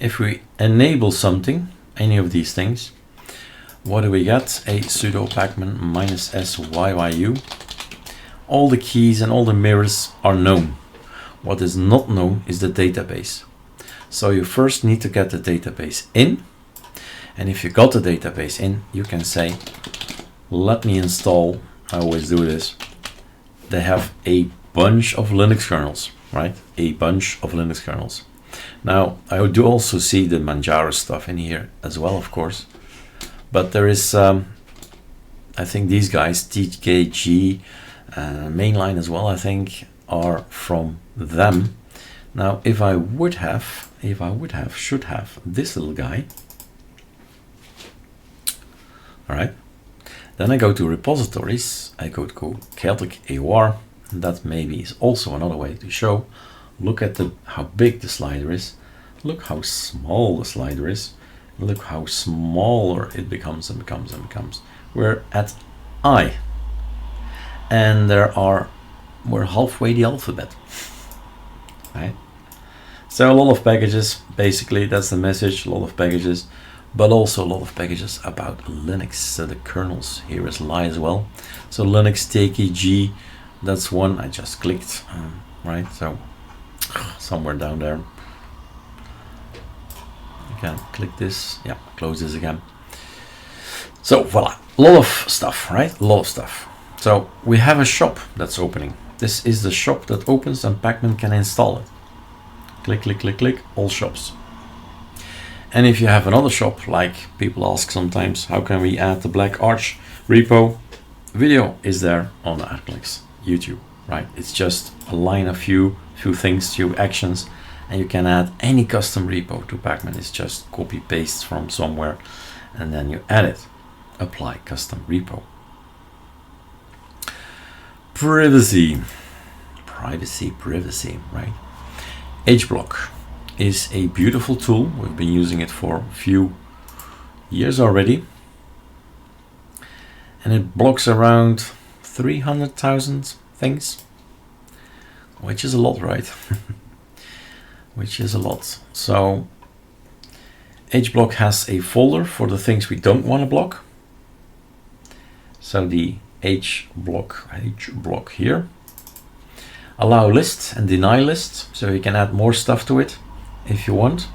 If we enable something, any of these things, what do we get? A sudo pacman -s_yyuu. All the keys and all the mirrors are known. What is not known is the database. So you first need to get the database in. And if you got the database in, you can say, let me install, I always do this. They have a bunch of Linux kernels, right? A bunch of Linux kernels. Now, I do also see the Manjaro stuff in here as well, of course. But there is, I think these guys, TKG, mainline as well, I think, are from them. Now, if I should have this little guy. All right. Then I go to repositories. I go to Celtic AOR. And that maybe is also another way to show. Look at how big the slider is. Look how small the slider is. Look how smaller it becomes and becomes and becomes. We're at I. And we're halfway the alphabet. Right? So a lot of packages, basically that's the message, a lot of packages, but also a lot of packages about Linux. So the kernels here is lie as well. So Linux TKG, that's one I just clicked, right? So somewhere down there. You can click this, yeah, close this again. So voila, a lot of stuff, right? A lot of stuff. So we have a shop that's opening. This is the shop that opens and pacman can install it. Click, click, click, click, all shops. And if you have another shop, like people ask sometimes, how can we add the Black Arch repo? Video is there on the ArcoLinux YouTube, right? It's just a line of few things, few actions, and you can add any custom repo to pacman. It's just copy paste from somewhere, and then you add it. Apply custom repo. Privacy, right? HBlock is a beautiful tool. We've been using it for a few years already. And it blocks around 300,000 things, which is a lot, right? Which is a lot. So HBlock has a folder for the things we don't want to block. So the HBlock here. Allow list and deny list, so you can add more stuff to it if you want.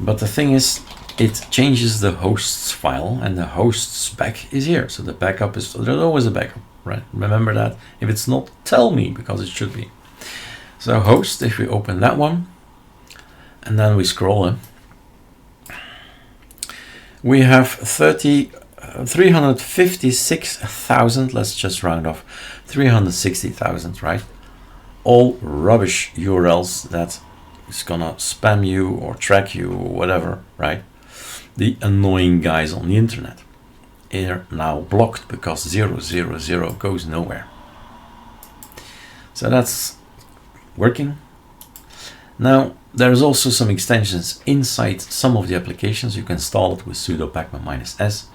But the thing is, it changes the hosts file, and the hosts spec is here. So the backup is, there's always a backup, right? Remember that. If it's not, tell me, because it should be. So host, if we open that one, and then we scroll in, we have 356,000, let's just round off, 360,000, right? All rubbish URLs that is gonna spam you or track you or whatever, right? The annoying guys on the internet are now blocked because 000 goes nowhere. So that's working. Now, there's also some extensions inside some of the applications. You can install it with sudo pacman -s.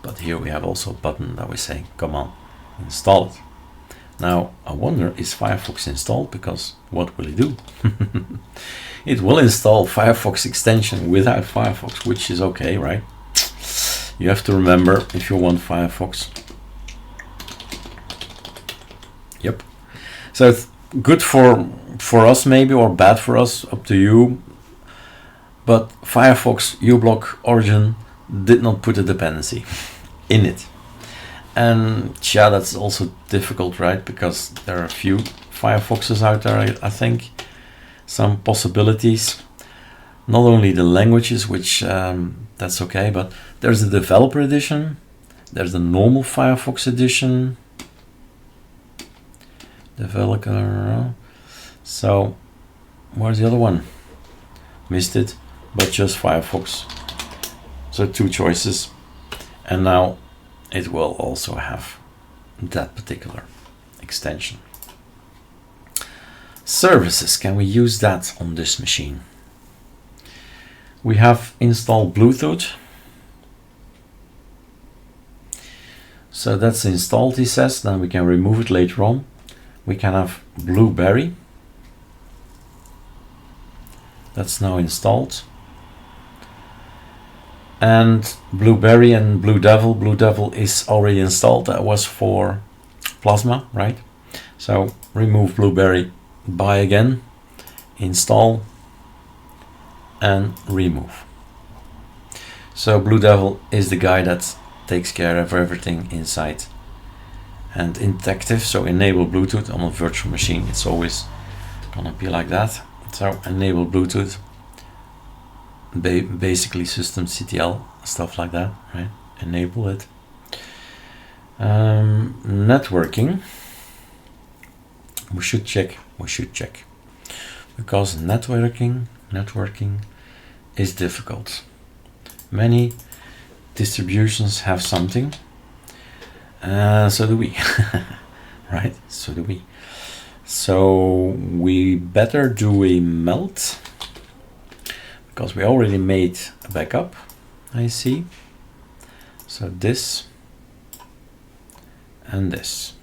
But here we have also a button that we say, come on, install it. Now, I wonder, is Firefox installed? Because what will it do? It will install Firefox extension without Firefox, which is okay, right? You have to remember, if you want Firefox. Yep. So it's good for us maybe, or bad for us, up to you. But Firefox uBlock Origin did not put a dependency in it. And yeah, that's also difficult, right? Because there are a few Firefoxes out there, I think. Some possibilities. Not only the languages, which that's okay, but there's a developer edition. There's the normal Firefox edition. Developer. So, where's the other one? Missed it, but just Firefox. So 2 choices. And now it will also have that particular extension. Services, can we use that on this machine? We have installed Bluetooth. So that's installed, he says. Then we can remove it later on. we can have Blueberry. That's now installed. And Blueberry and Blue Devil. Blue Devil is already installed. That was for Plasma, right? So remove Blueberry, buy again, install, and remove. So Blue Devil is the guy that takes care of everything inside and interactive. So enable Bluetooth on a virtual machine. It's always gonna be like that. So enable Bluetooth, basically systemctl, stuff like that, right? Enable it. Networking, we should check, because networking is difficult. Many distributions have something, so do we, right? So do we. So we better do a melt, because we already made a backup, I see. So this and this.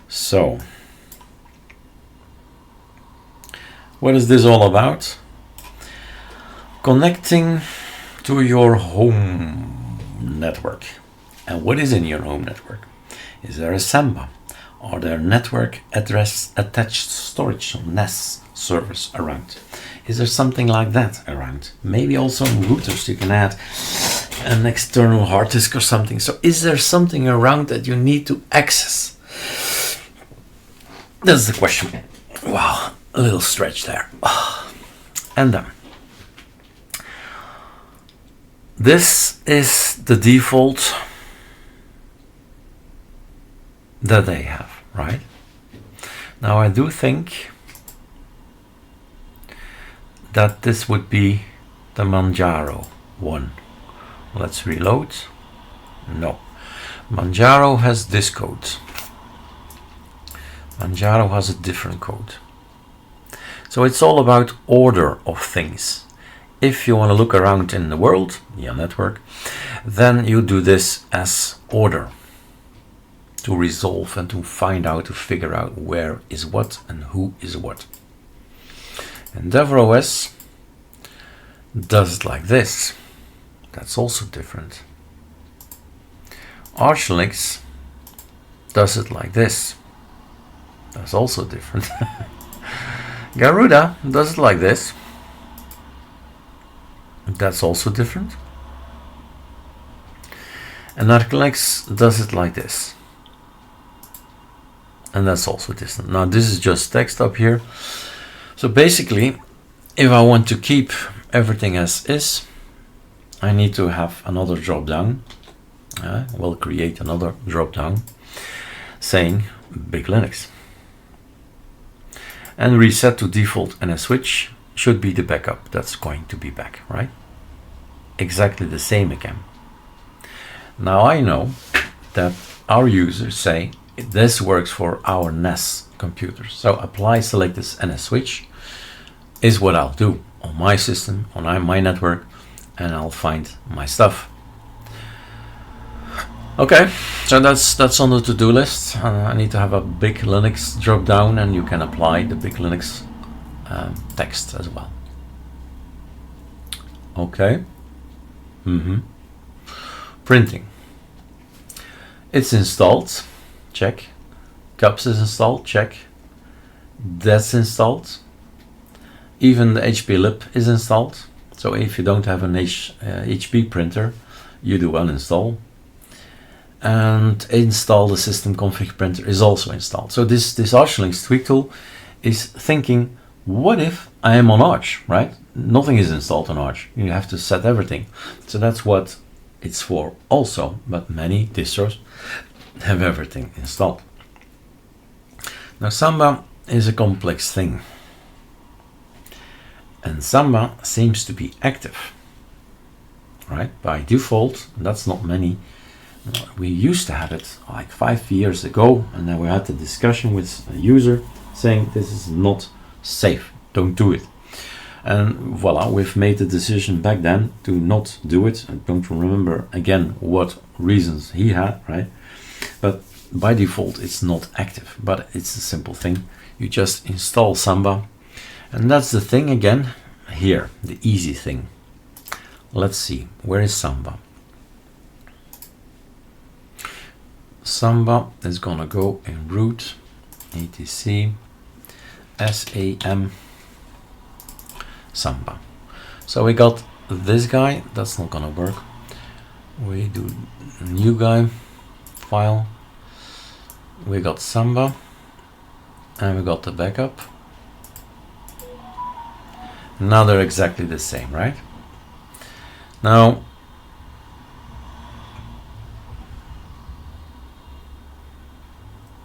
So what is this all about? Connecting to your home network. And what is in your home network? Is there a Samba? Are there network address attached storage, NAS servers around? Is there something like that around? Maybe also in routers you can add an external hard disk or something. So is there something around that you need to access? That's the question. Wow, a little stretch there. And then this is the default that they have, right? Now I do think that this would be the Manjaro one. Let's reload. No, Manjaro has this code. Manjaro has a different code. So it's all about order of things. If you want to look around in the world, your network, then you do this as order, to resolve and to find out, to figure out where is what and who is what. EndeavourOS does it like this. That's also different. ArchLinux does it like this. That's also different. Garuda does it like this. That's also different. And ArcoLinux does it like this. And that's also different. Now this is just text up here. So basically, if I want to keep everything as is, I need to have another drop down. We'll create another drop down saying BigLinux. And reset to default and a switch should be the backup that's going to be back, right? Exactly the same again. Now I know that our users say this works for our NAS computers. So apply select this NS switch is what I'll do on my system, on my network, and I'll find my stuff. Okay, so that's on the to-do list. I need to have a BigLinux drop down, and you can apply the BigLinux text as well. Okay. Printing. It's installed. Check. Cups is installed. Check. That's installed. Even the HP lib is installed. So if you don't have an HP printer, you do uninstall. And install the system config printer is also installed. So this ArchLinux Tweak Tool is thinking, what if I am on Arch, right? Nothing is installed on Arch. You have to set everything. So that's what it's for also, but many distros have everything installed. Now Samba is a complex thing. And Samba seems to be active, right? By default, that's not many. We used to have it like 5 years ago, and then we had the discussion with a user saying this is not safe, don't do it. And voila, we've made the decision back then to not do it. I don't remember again what reasons he had, right? but by default it's not active, but it's a simple thing. You just install Samba, and that's the thing again here, the easy thing. Let's see, where is Samba? Samba is gonna go in root etc sam Samba. So we got this guy, that's not gonna work. We do new guy, file, we got Samba, and we got the backup. Now they're exactly the same, right? Now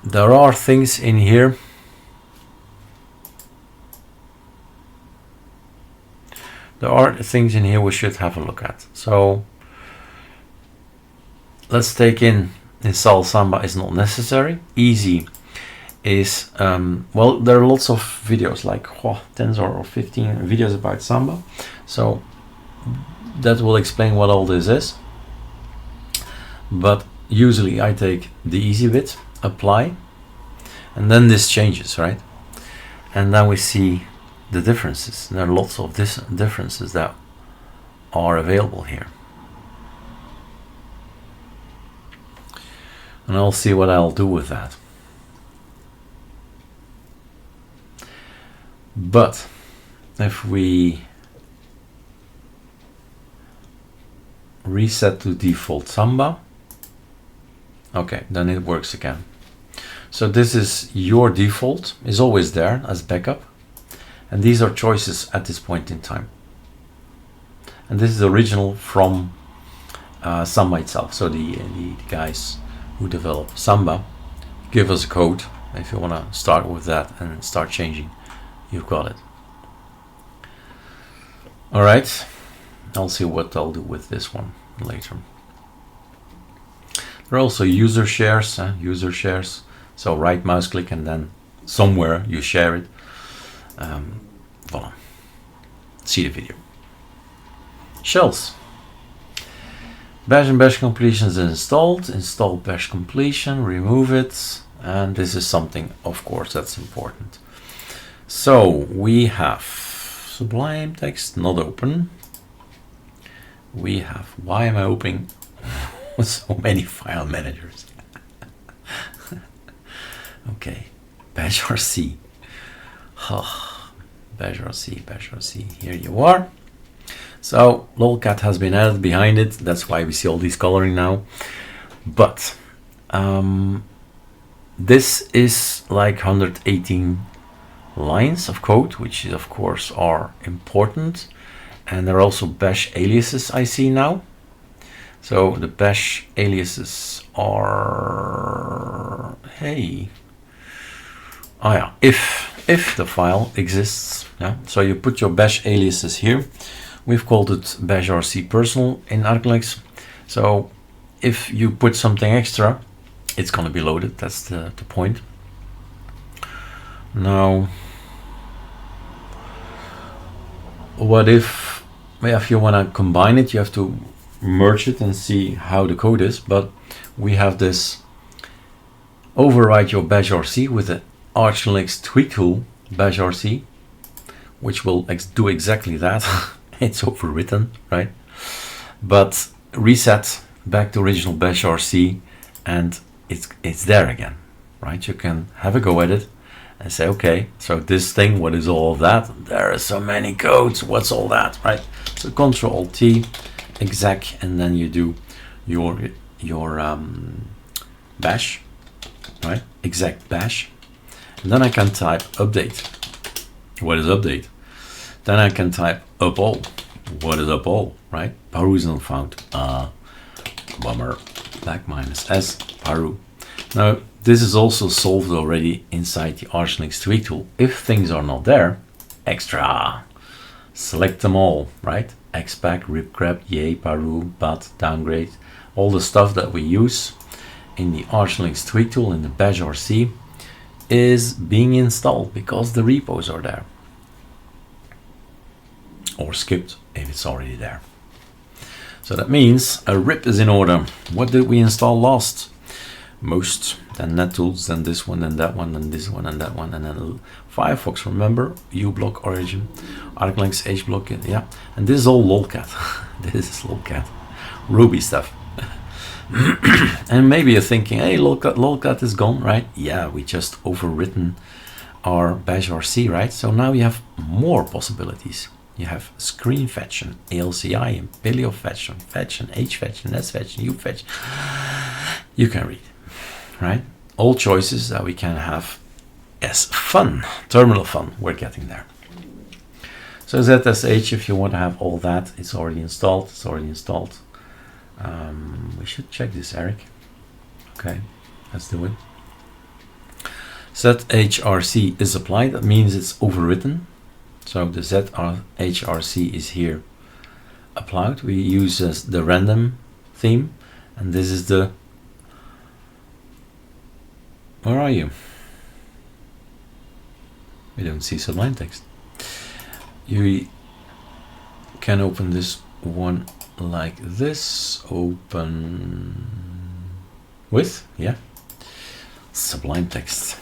there are things in here we should have a look at. So let's take in install Samba is not necessary. Easy is well, there are lots of videos, like 10 or 15 videos about Samba, so that will explain what all this is. But usually I take the easy bit, apply, and then this changes, right? And then we see the differences. There are lots of differences that are available here, and I'll see what I'll do with that. But if we reset to default Samba, okay, then it works again. So this is your default, is always there as backup, and these are choices at this point in time. And this is original from Samba itself. So the guys who develop Samba give us a code if you want to start with that and start changing. You've got it. All right, I'll see what I'll do with this one later. There are also user shares, so right mouse click and then somewhere you share it. Voilà. See the video. Shells. Bash and bash completion is installed. Install bash completion, remove it, and this is something, of course, that's important. So we have Sublime text not open. We have, why am I opening so many file managers? Okay, bash RC. Oh, bash RC, here you are. So lolcat has been added behind it, that's why we see all these coloring now. But this is like 118 lines of code, which is of course are important, and there are also bash aliases I see now. So the bash aliases are, hey, oh yeah, if the file exists, yeah. So you put your bash aliases here. We've called it bash rc personal in ArcoLinux. So if you put something extra, it's going to be loaded. That's the point. Now, what if you want to combine it, you have to merge it and see how the code is. But we have this override your bash rc with the ArchLinux Tweak Tool bash rc, which will do exactly that. It's overwritten, right? But reset back to original bash rc and it's there again, right? You can have a go at it and say, okay, so this thing, what is all of that? There are so many codes, what's all that, right? So Ctrl-Alt-T, exec, and then you do your bash, right? Exec bash, and then I can type update. What is update? Then I can type up all. What is up all, right? Paru is not found. Bummer. Back -s paru. Now this is also solved already inside the ArchLinux Tweak Tool. If things are not there, extra. Select them all, right? Xpack, rip grab, yay, paru, but, downgrade, all the stuff that we use in the ArchLinux Tweak Tool in the bash rc is being installed because the repos are there. Or skipped if it's already there. So that means a rip is in order. What did we install last? most, then NetTools, then this one, then that one, then this one, and that one, and then Firefox. Remember, uBlock Origin, ArcoLinux HBlock, yeah. And this is all lolcat. This is lolcat, Ruby stuff. And maybe you're thinking, hey, lolcat is gone, right? Yeah, we just overwritten our bash RC, right? So now you have more possibilities. You have screen fetch and ALCI and paleo fetch and H fetch and S fetch and U fetch. You can read, right? All choices that we can have as fun, terminal fun. We're getting there. So ZSH, if you want to have all that, it's already installed. It's already installed. We should check this, Eric. Okay, let's do it. ZHRC is applied. That means it's overwritten. So the ZHRC is here applied. We use the random theme, and this is the. Where are you? We don't see Sublime Text. You can open this one like this. Open with, yeah, Sublime Text.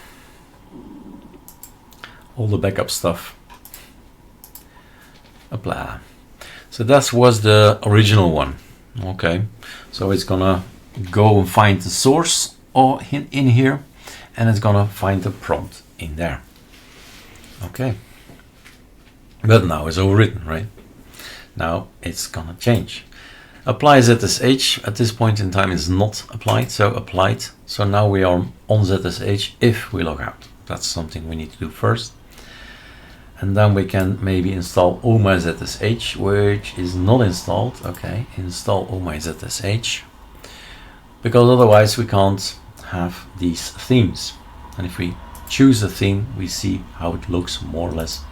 All the backup stuff. Apply. So that was the original one. Okay, so it's gonna go and find the source or in here, and it's gonna find the prompt in there. Okay, but now it's overwritten, right? Now it's gonna change. Apply ZSH at this point in time is not applied, so applied. So now we are on ZSH if we log out. That's something we need to do first. And then we can maybe install OMyZSH, which is not installed. Okay, install OMyZSH, because otherwise we can't have these themes. And if we choose a theme, we see how it looks more or less.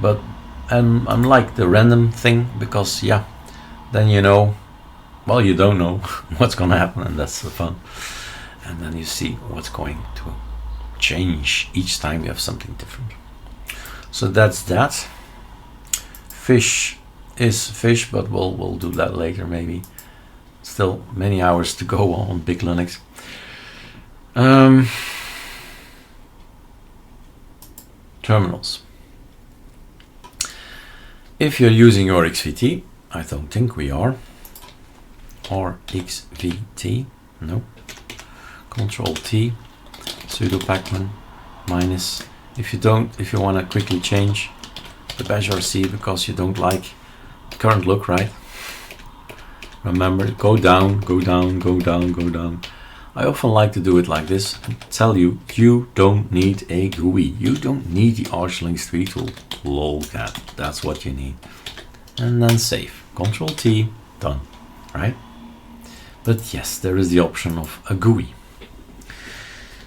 But unlike the random thing, because yeah, then you know, well, you don't know what's gonna happen, and that's the fun. And then you see what's going to change each time you have something different. So that's that. Fish is fish, but we'll do that later maybe. Still many hours to go on BigLinux. Terminals. If you're using your XVT, I don't think we are. Or XVT, no. Control T, sudo pacman minus. If you want to quickly change the bash RC because you don't like the current look, right? Remember, go down, go down, go down, go down. I often like to do it like this and tell you, you don't need a GUI. You don't need the ArchLinux Tweak Tool. Lolcat, that's what you need. And then save. Control T, done, right? But yes, there is the option of a GUI.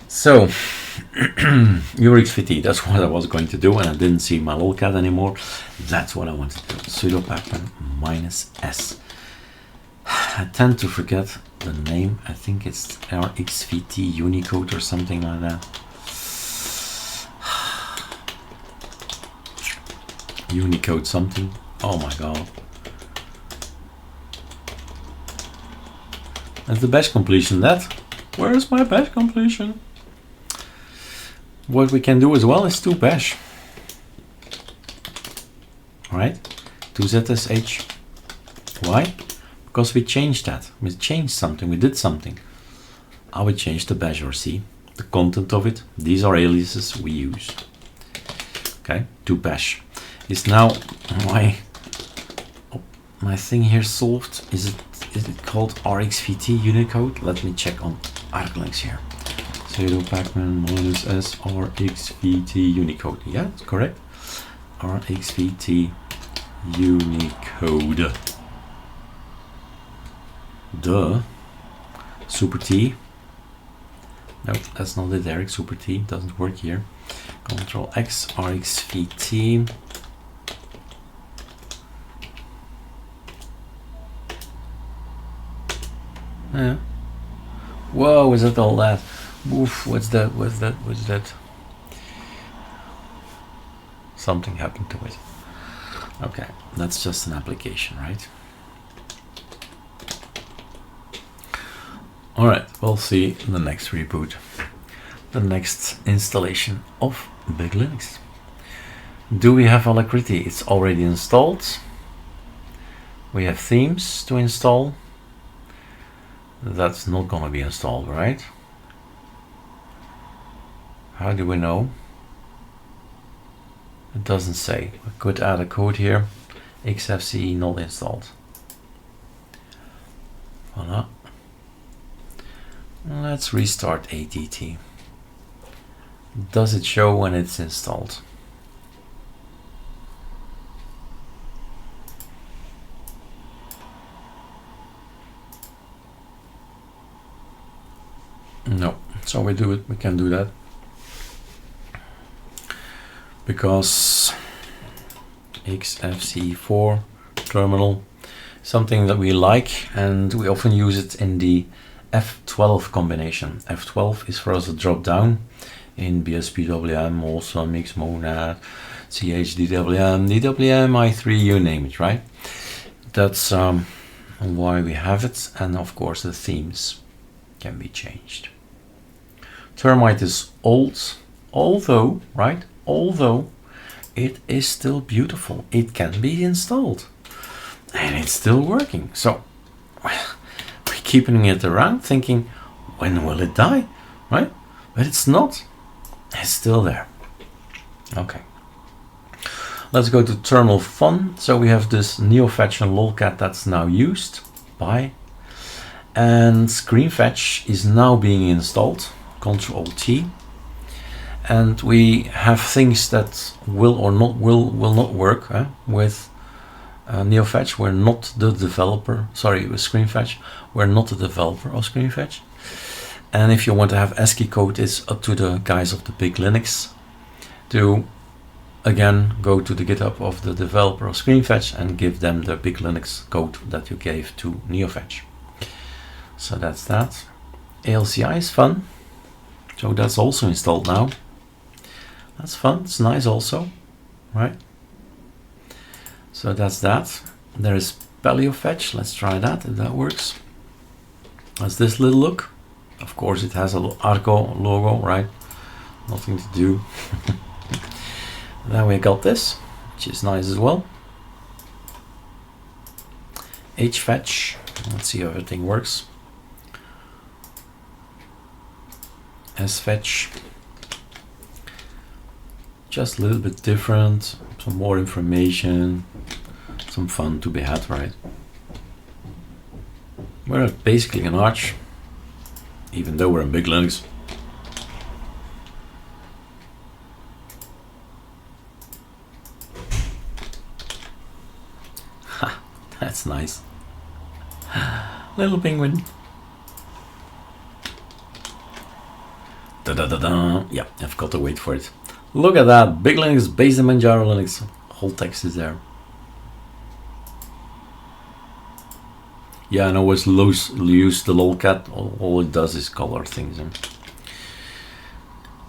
So, your XVT, that's what I was going to do, and I didn't see my lolcat anymore. That's what I wanted to do. Sudo pacman minus S. I tend to forget the name. I think it's RXVT Unicode or something like that. Unicode something. Oh my god. That's the bash completion. Where is my bash completion? What we can do as well is to bash. Right? To ZSH. Why? Because we changed that. We changed something. We did something. I would change the bash RC, the content of it. These are aliases we use. Okay, to bash. Is now my thing here solved? Is it called RXVT Unicode? Let me check on ArcoLinux here. Sudo pacman minus S RXVT Unicode. Yeah, it's correct. RXVT Unicode. Duh. Super T. Nope, that's not it, Eric. Super T doesn't work here. Control X RXVT. Yeah. Whoa, is that all that? Oof, what's that? What's that? What's that? Something happened to it. Okay, that's just an application, right? All right, we'll see in the next reboot, the next installation of BigLinux. Do we have Alacrity? It's already installed. We have themes to install. That's not going to be installed, right? How do we know? It doesn't say. I could add a code here. XFCE not installed. Voila. Let's restart ADT. Does it show when it's installed? No, so we can do that because XFCE4 terminal, something that we like, and we often use it in the F12 combination. F12 is for us a drop down in BSPWM, also Mix Monad, CHDWM, DWM, i3, you name it, right? That's why we have it, and of course the themes can be changed. Termite is old, although it is still beautiful. It can be installed and it's still working. So we're keeping it around thinking, when will it die, right? But it's not, it's still there. Okay, let's go to terminal fun. So we have this NeoFetch and lolcat that's now used by, and ScreenFetch is now being installed. Control T, and we have things that will not work with NeoFetch. We're not the developer. Sorry, with ScreenFetch, we're not the developer of ScreenFetch. And if you want to have ASCII code, it's up to the guys of the BigLinux to again go to the GitHub of the developer of ScreenFetch and give them the BigLinux code that you gave to NeoFetch. So that's that. ALCI is fun. So that's also installed now. That's fun, it's nice also, right? So that's that. There is PaleoFetch, let's try that, if that works. That's this little look. Of course it has a Arco logo, right? Nothing to do. Then we got this, which is nice as well. HFetch, let's see how everything works. SFetch, just a little bit different, some more information, some fun to be had, right? We're basically an Arch, even though we're in BigLinux. Ha, that's nice. Little penguin. Yeah, I've got to wait for it. Look at that, BigLinux based in Manjaro Linux. Whole text is there. Yeah, I know it's use the lolcat. All it does is color things.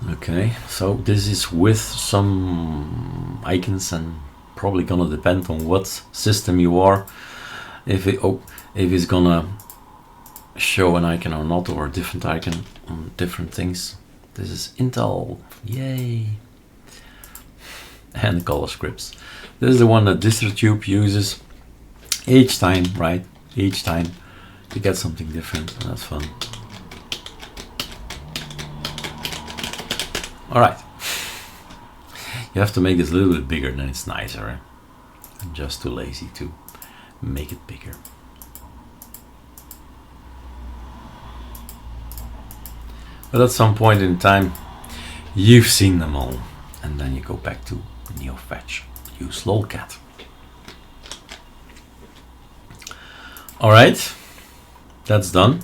Okay, so this is with some icons, and probably gonna depend on what system you are. If it's gonna show an icon or not, or a different icon on different things. This is Intel, yay! And the color scripts. This is the one that DistroTube uses each time, right? Each time you get something different, and that's fun. All right, you have to make this a little bit bigger, then it's nicer. I'm just too lazy to make it bigger. But at some point in time, you've seen them all, and then you go back to NeoFetch, use lolcat. All right, that's done.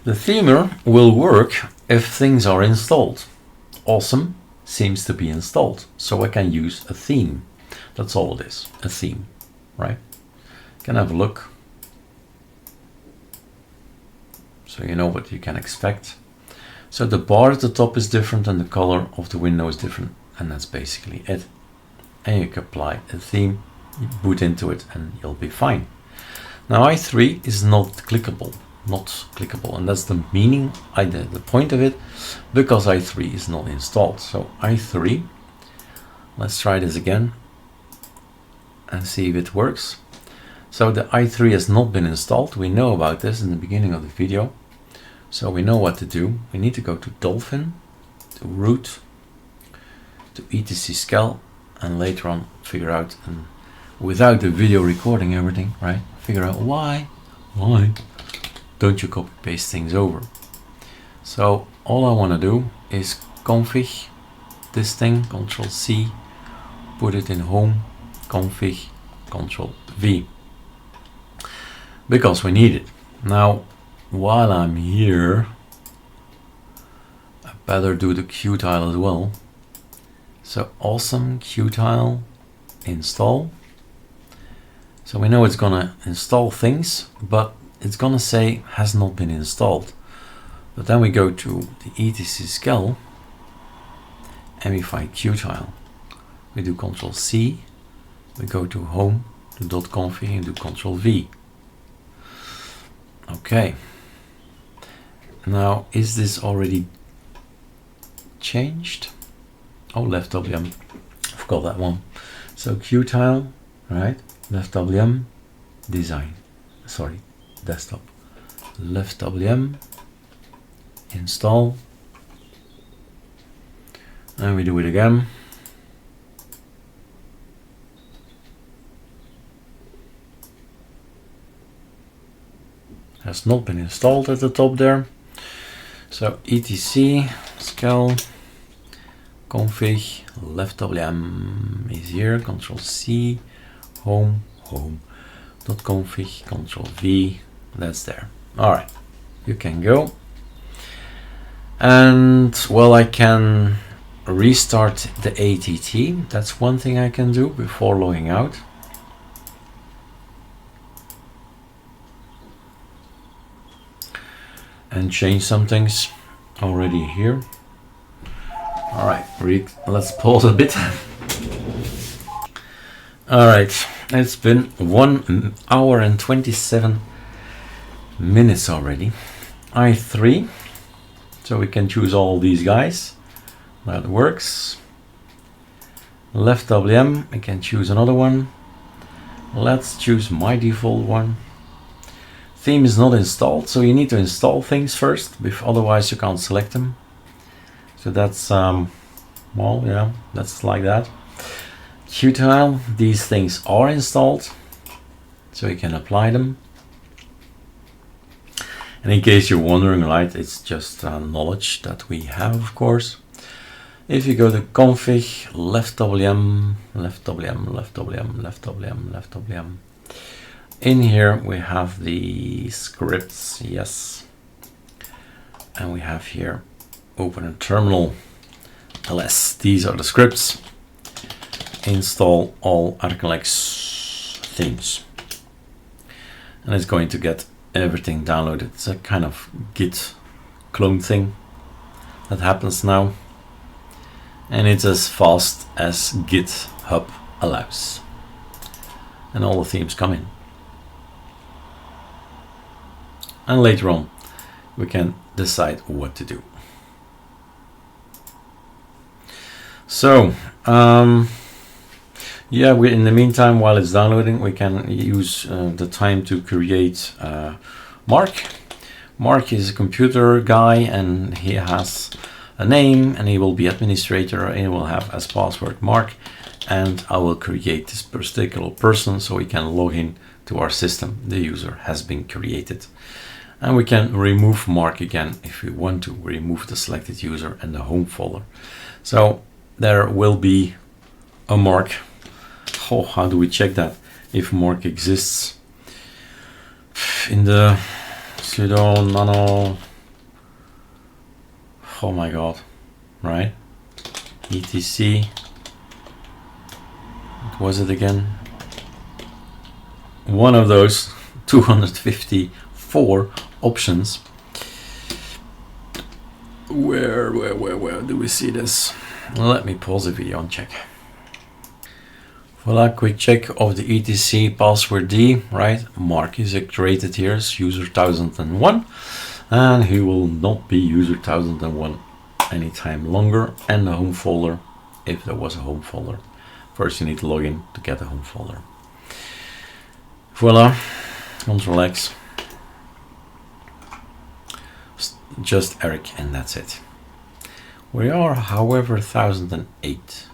The themer will work if things are installed. Awesome seems to be installed, so I can use a theme. That's all it is, a theme, right? Can have a look, so you know what you can expect. So the bar at the top is different and the color of the window is different, and that's basically it. And you can apply a theme, boot into it, and you'll be fine. Now i3 is not clickable. not clickable, and that's the meaning, the point of it, because i3 is not installed. So i3, let's try this again and see if it works. So the i3 has not been installed. We know about this in the beginning of the video, so we know what to do. We need to go to Dolphin, to root, to etc scal, and later on figure out, and without the video recording everything, right, figure out why don't you copy paste things over. So all I want to do is config this thing, Control C, put it in home, config, Control V, because we need it. Now while I'm here, I better do the Qtile as well. So awesome, Qtile install. So we know it's gonna install things, but it's gonna say has not been installed. But then we go to the etc scal and we find Qtile. We do Control C, we go to home, to .config, and do Control V. Okay. Now, is this already changed? Oh, left WM, I forgot that one. So Qtile, right? Left WM, design, sorry, desktop. Left WM, install, and we do it again. Has not been installed at the top there. So etc scal config left WM is here, Control C, home, .config, Control V, that's there. All right, you can go. And well, I can restart the ATT. That's one thing I can do before logging out. And change some things already here. All right, let's pause a bit. All right, it's been 1 hour and 27 minutes already. i3, so we can choose all these guys. That works. Left WM, I can choose another one. Let's choose my default one. Theme is not installed, so you need to install things first, otherwise you can't select them. So that's, well, yeah, that's like that. Qtile, these things are installed, so you can apply them. And in case you're wondering, right, it's just knowledge that we have, of course. If you go to config, left WM, left WM, left WM, left WM, left WM. In here we have the scripts, yes. And we have here open a terminal ls. These are the scripts. Install all ArcoLinux themes. And it's going to get everything downloaded. It's a kind of Git clone thing that happens now. And it's as fast as GitHub allows. And all the themes come in. And later on, we can decide what to do. So, yeah, in the meantime, while it's downloading, we can use the time to create Mark. Mark is a computer guy, and he has a name, and he will be administrator, and he will have as password Mark. And I will create this particular person so we can log in to our system. The user has been created. And we can remove Mark again if we want to remove the selected user and the home folder. So there will be a Mark. Oh, how do we check that? If Mark exists in the sudo nano. Oh my god, right? etc. What was it again? One of those 254 options. Where do we see this? Let me pause the video and check. Voila, quick check of the etc password D, right? Mark is created here as user 1001, and he will not be user 1001 anytime longer. And the home folder, if there was a home folder. First you need to log in to get the home folder. Voila, Ctrl X, just Eric, and that's it. We are, however, 1008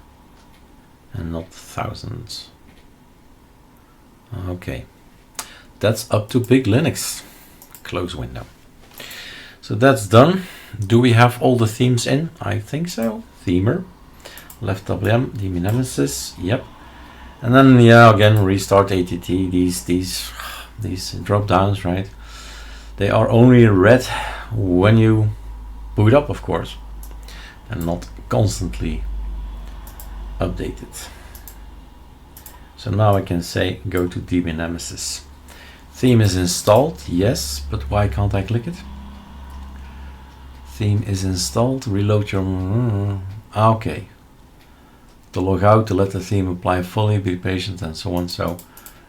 and not thousands. Okay, that's up to BigLinux. Close window. So that's done. Do we have all the themes in? I think so. Themer, left WM, DB Nemesis, yep. And then yeah, again restart ATT. These drop downs, right? They are only red when you boot up, of course, and not constantly updated. So now I can say go to DB Nemesis. Theme is installed, yes, but why can't I click it? Theme is installed. Reload your okay. To log out, to let the theme apply fully, be patient, and so on. So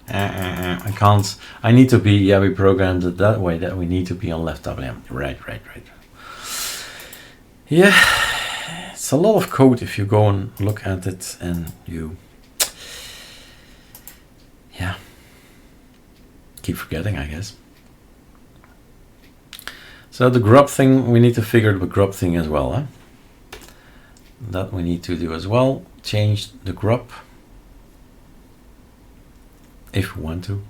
I can't. I need to be. Yeah, we programmed it that way that we need to be on left WM. Right. Yeah, it's a lot of code if you go and look at it and you. Yeah. Keep forgetting, I guess. So the Grub thing, we need to figure the Grub thing as well. Huh? That we need to do as well. Change the Grub if we want to.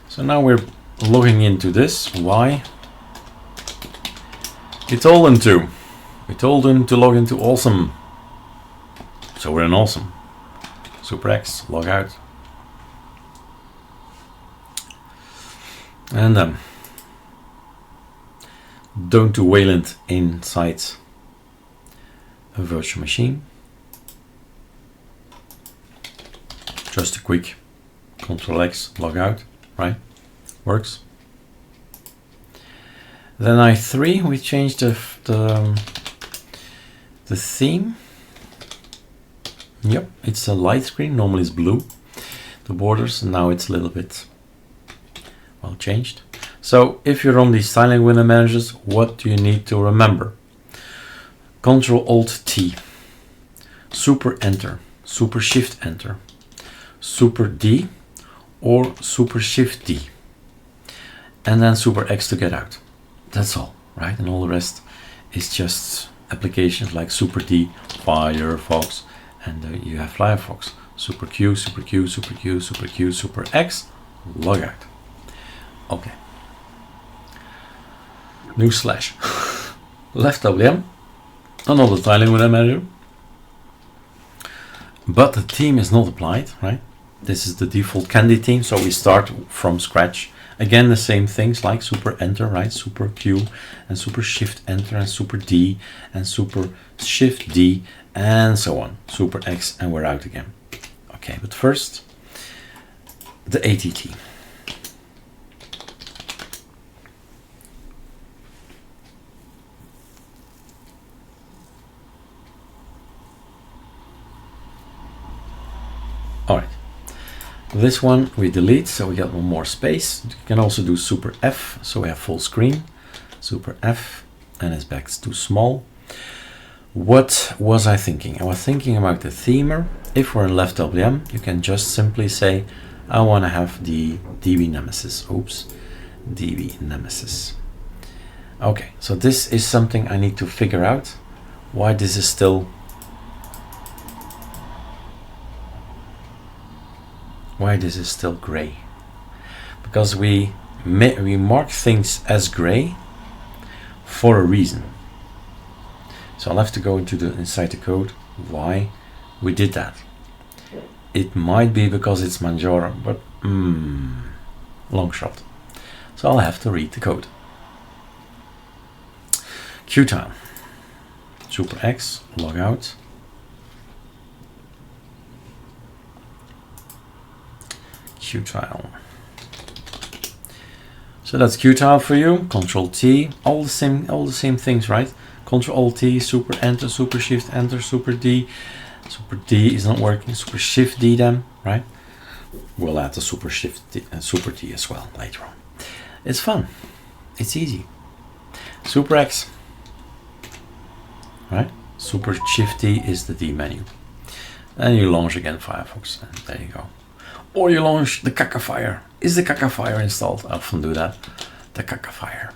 So now we're logging into this. Why? We told them to. We told them to log into Awesome. So we're in Awesome. Super X, log out. And don't do Wayland inside a virtual machine. Just a quick Ctrl X, log out, right? Works. Then I3, we changed the theme. Yep, it's a light screen. Normally it's blue, the borders, and now it's a little bit well changed. So if you're on these styling window managers, what do you need to remember? Ctrl Alt T, Super Enter, Super Shift Enter, Super D, or Super Shift D, and then Super X to get out. That's all, right? And all the rest is just applications like Super D, Firefox, and you have Firefox, Super Q, Super Q, Super Q, Super Q, Super X, log out. Okay. New slash. Left WM, another tiling window manager. But the theme is not applied, right? This is the default Candy theme, so we start from scratch. Again, the same things like Super Enter, right? Super Q and Super Shift Enter and Super D and Super Shift D and so on. Super X, and we're out again. Okay, but first, the ATT. All right. This one we delete, so we got one more space. You can also do Super F, so we have full screen. Super F, and it's back too small. What was I thinking? I was thinking about the themer. If we're in left WM, you can just simply say, I want to have the DB Nemesis. Oops, DB Nemesis. Okay, so this is something I need to figure out. Why this is still gray, because we mark things as gray for a reason. So I'll have to go inside the code why we did that. It might be because it's Manjaro, but long shot. So I'll have to read the code. Qtile, Super X, log out. Qtile. So that's Qtile for you. Control T, all the same things, right? Control Alt T, Super Enter, Super Shift Enter, Super D, Super D is not working. Super Shift D then, right? We'll add the Super Shift D and Super D as well later on. It's fun. It's easy. Super X, right? Super Shift D is the D menu. And you launch again Firefox, and there you go. Or you launch the Cacafier. Is the Cacafier installed? I often do that. The Cacafier.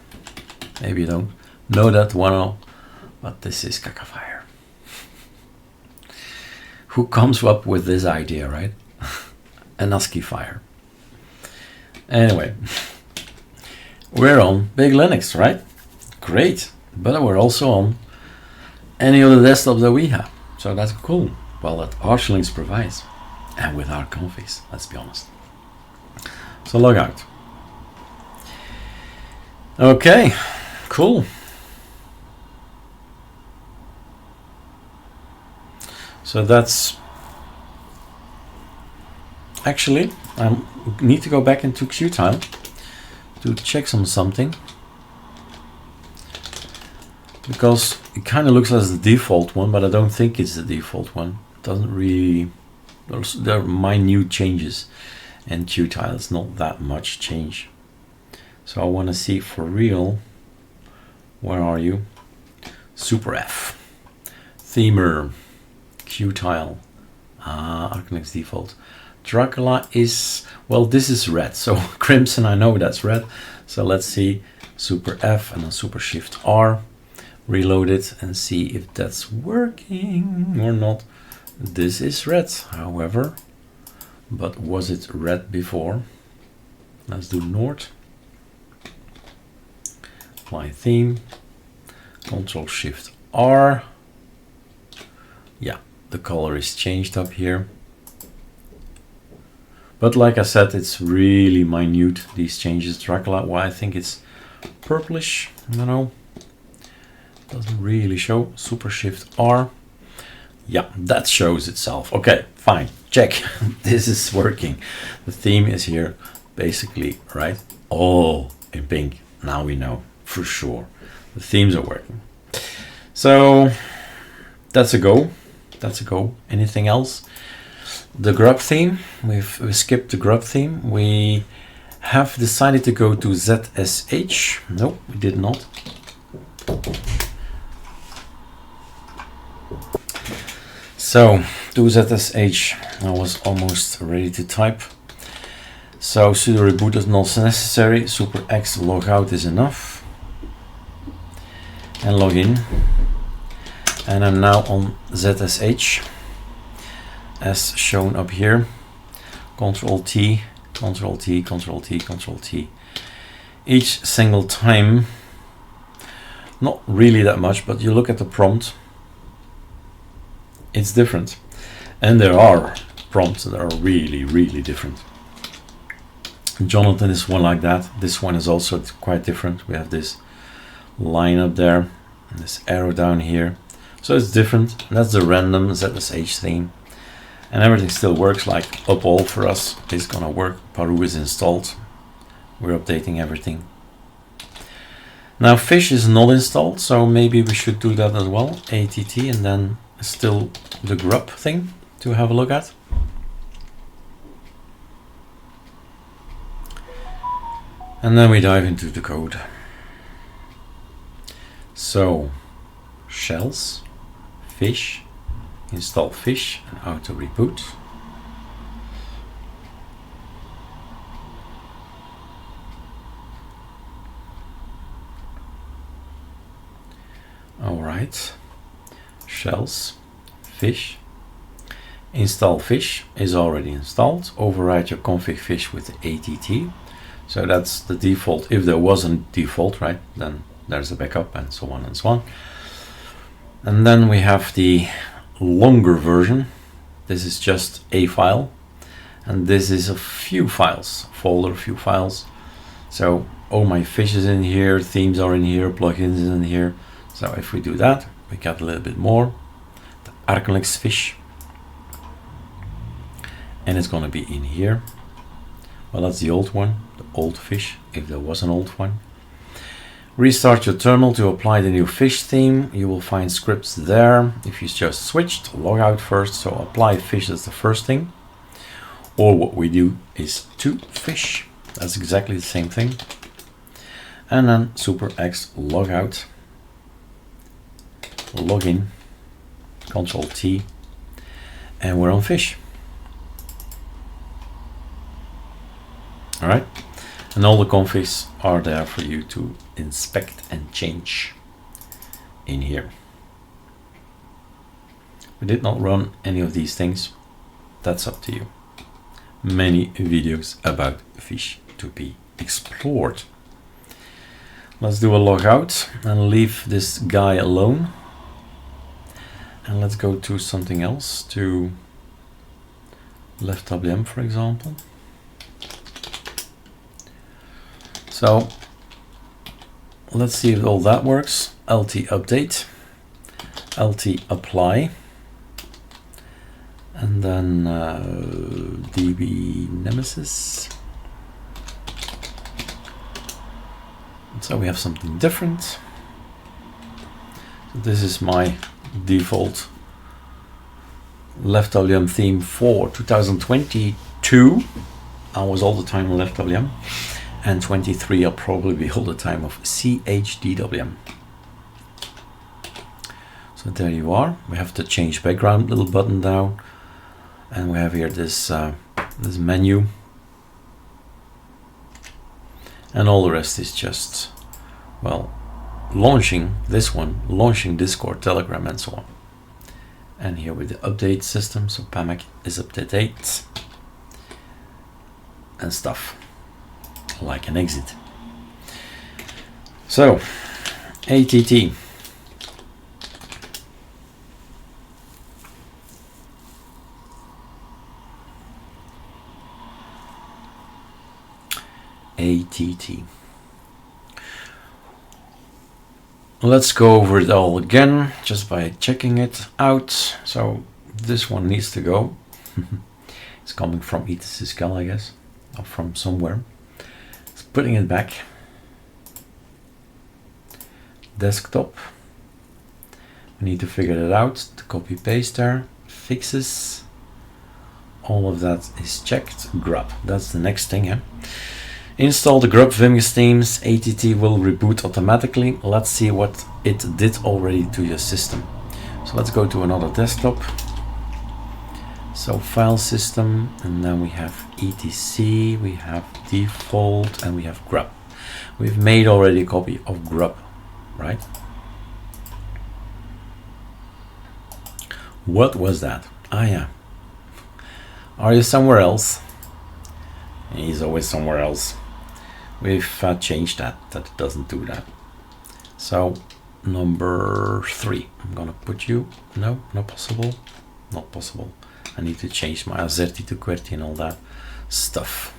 Maybe you don't know that one, but this is Cacafier. Who comes up with this idea, right? An ASCII fire. Anyway, we're on BigLinux, right? Great. But we're also on any other desktop that we have. So that's cool. Well, that ArchLinux provides. And with our configs, let's be honest. So log out. Okay, cool. So that's actually, I need to go back into Qtile to check something, because it kind of looks like the default one, but I don't think it's the default one. It doesn't really, there are minute changes, and Qtile is not that much change. So I want to see for real, where are you? Super F, Themer, Qtile, ArcoLinux default. Dracula is, well, this is red, so crimson, I know that's red. So let's see, Super F and then Super Shift R, reload it and see if that's working or not. This is red, however, but was it red before? Let's do Nord. Apply theme, Control Shift R. Yeah, the color is changed up here. But like I said, it's really minute, these changes. Dracula, well, I think it's purplish, I don't know. Doesn't really show. Super Shift R. Yeah, that shows itself. Okay, fine, check. This is working. The theme is here, basically, right? All in pink. Now we know for sure. The themes are working. So that's a go. That's a go. Anything else? The Grub theme, we've skipped the Grub theme. We have decided to go to ZSH. No, we did not. So to ZSH, I was almost ready to type. So sudo reboot is not necessary. Super X logout is enough. And log in. And I'm now on ZSH. As shown up here, Control T, Control T, Control T, Control T. Each single time, not really that much, but you look at the prompt, it's different. And there are prompts that are really, really different. Jonathan is one like that. This one is also quite different. We have this line up there, and this arrow down here. So it's different. That's the random ZSH theme. And everything still works, like up all for us is gonna work. Paru is installed. We're updating everything. Now fish is not installed, so maybe we should do that as well. ATT and then still the grub thing to have a look at. And then we dive into the code. So shells, fish, install fish and auto reboot. All right, shells, fish, install fish is already installed. Override your config fish with ATT. So that's the default. If there wasn't default, right, then there's a backup and so on and so on. And then we have the longer version. This is just a file, and this is a few files, folder, few files. So all my fish is in here, themes are in here, plugins is in here. So if we do that, we get a little bit more. The ArcoLinux fish, and it's going to be in here. Well, that's the old one, the old fish, if there was an old one. Restart your terminal to apply the new fish theme. You will find scripts there. If you just switched, log out first. So apply fish is the first thing. Or what we do is to fish. That's exactly the same thing. And then super X log out, log in, Control T, and we're on fish. All right, and all the configs are there for you to inspect and change in here. We did not run any of these things. That's up to you. Many videos about fish to be explored. Let's do a logout and leave this guy alone. And let's go to something else, to left WM, for example. So let's see if all that works. LT update, LT apply, and then DB nemesis. So we have something different. So this is my default left WM theme for 2022. I was all the time on left WM, and 23 I'll probably be all the time of CHDWM. So there you are. We have the change background little button down, and we have here this this menu. And all the rest is just, well, launching this one, launching Discord, Telegram, and so on. And here with the update system, so PAMAC is up to date and stuff like an exit. So ATT. ATT. Let's go over it all again just by checking it out. So this one needs to go. It's coming from Eatsyscal, I guess, or from somewhere. It's putting it back. Desktop. We need to figure it out. The copy paste there. Fixes. All of that is checked. Grub. That's the next thing, yeah. Install the Grub Vimgus themes. ATT will reboot automatically. Let's see what it did already to your system. So let's go to another desktop. So file system, and then we have etc, we have default, and we have Grub. We've made already a copy of Grub, right? What was that? Ah, yeah. Are you somewhere else? He's always somewhere else. We've changed that it doesn't do that. So number 3, I'm gonna put you, no, not possible, not possible. I need to change my azerty to QWERTY and all that stuff.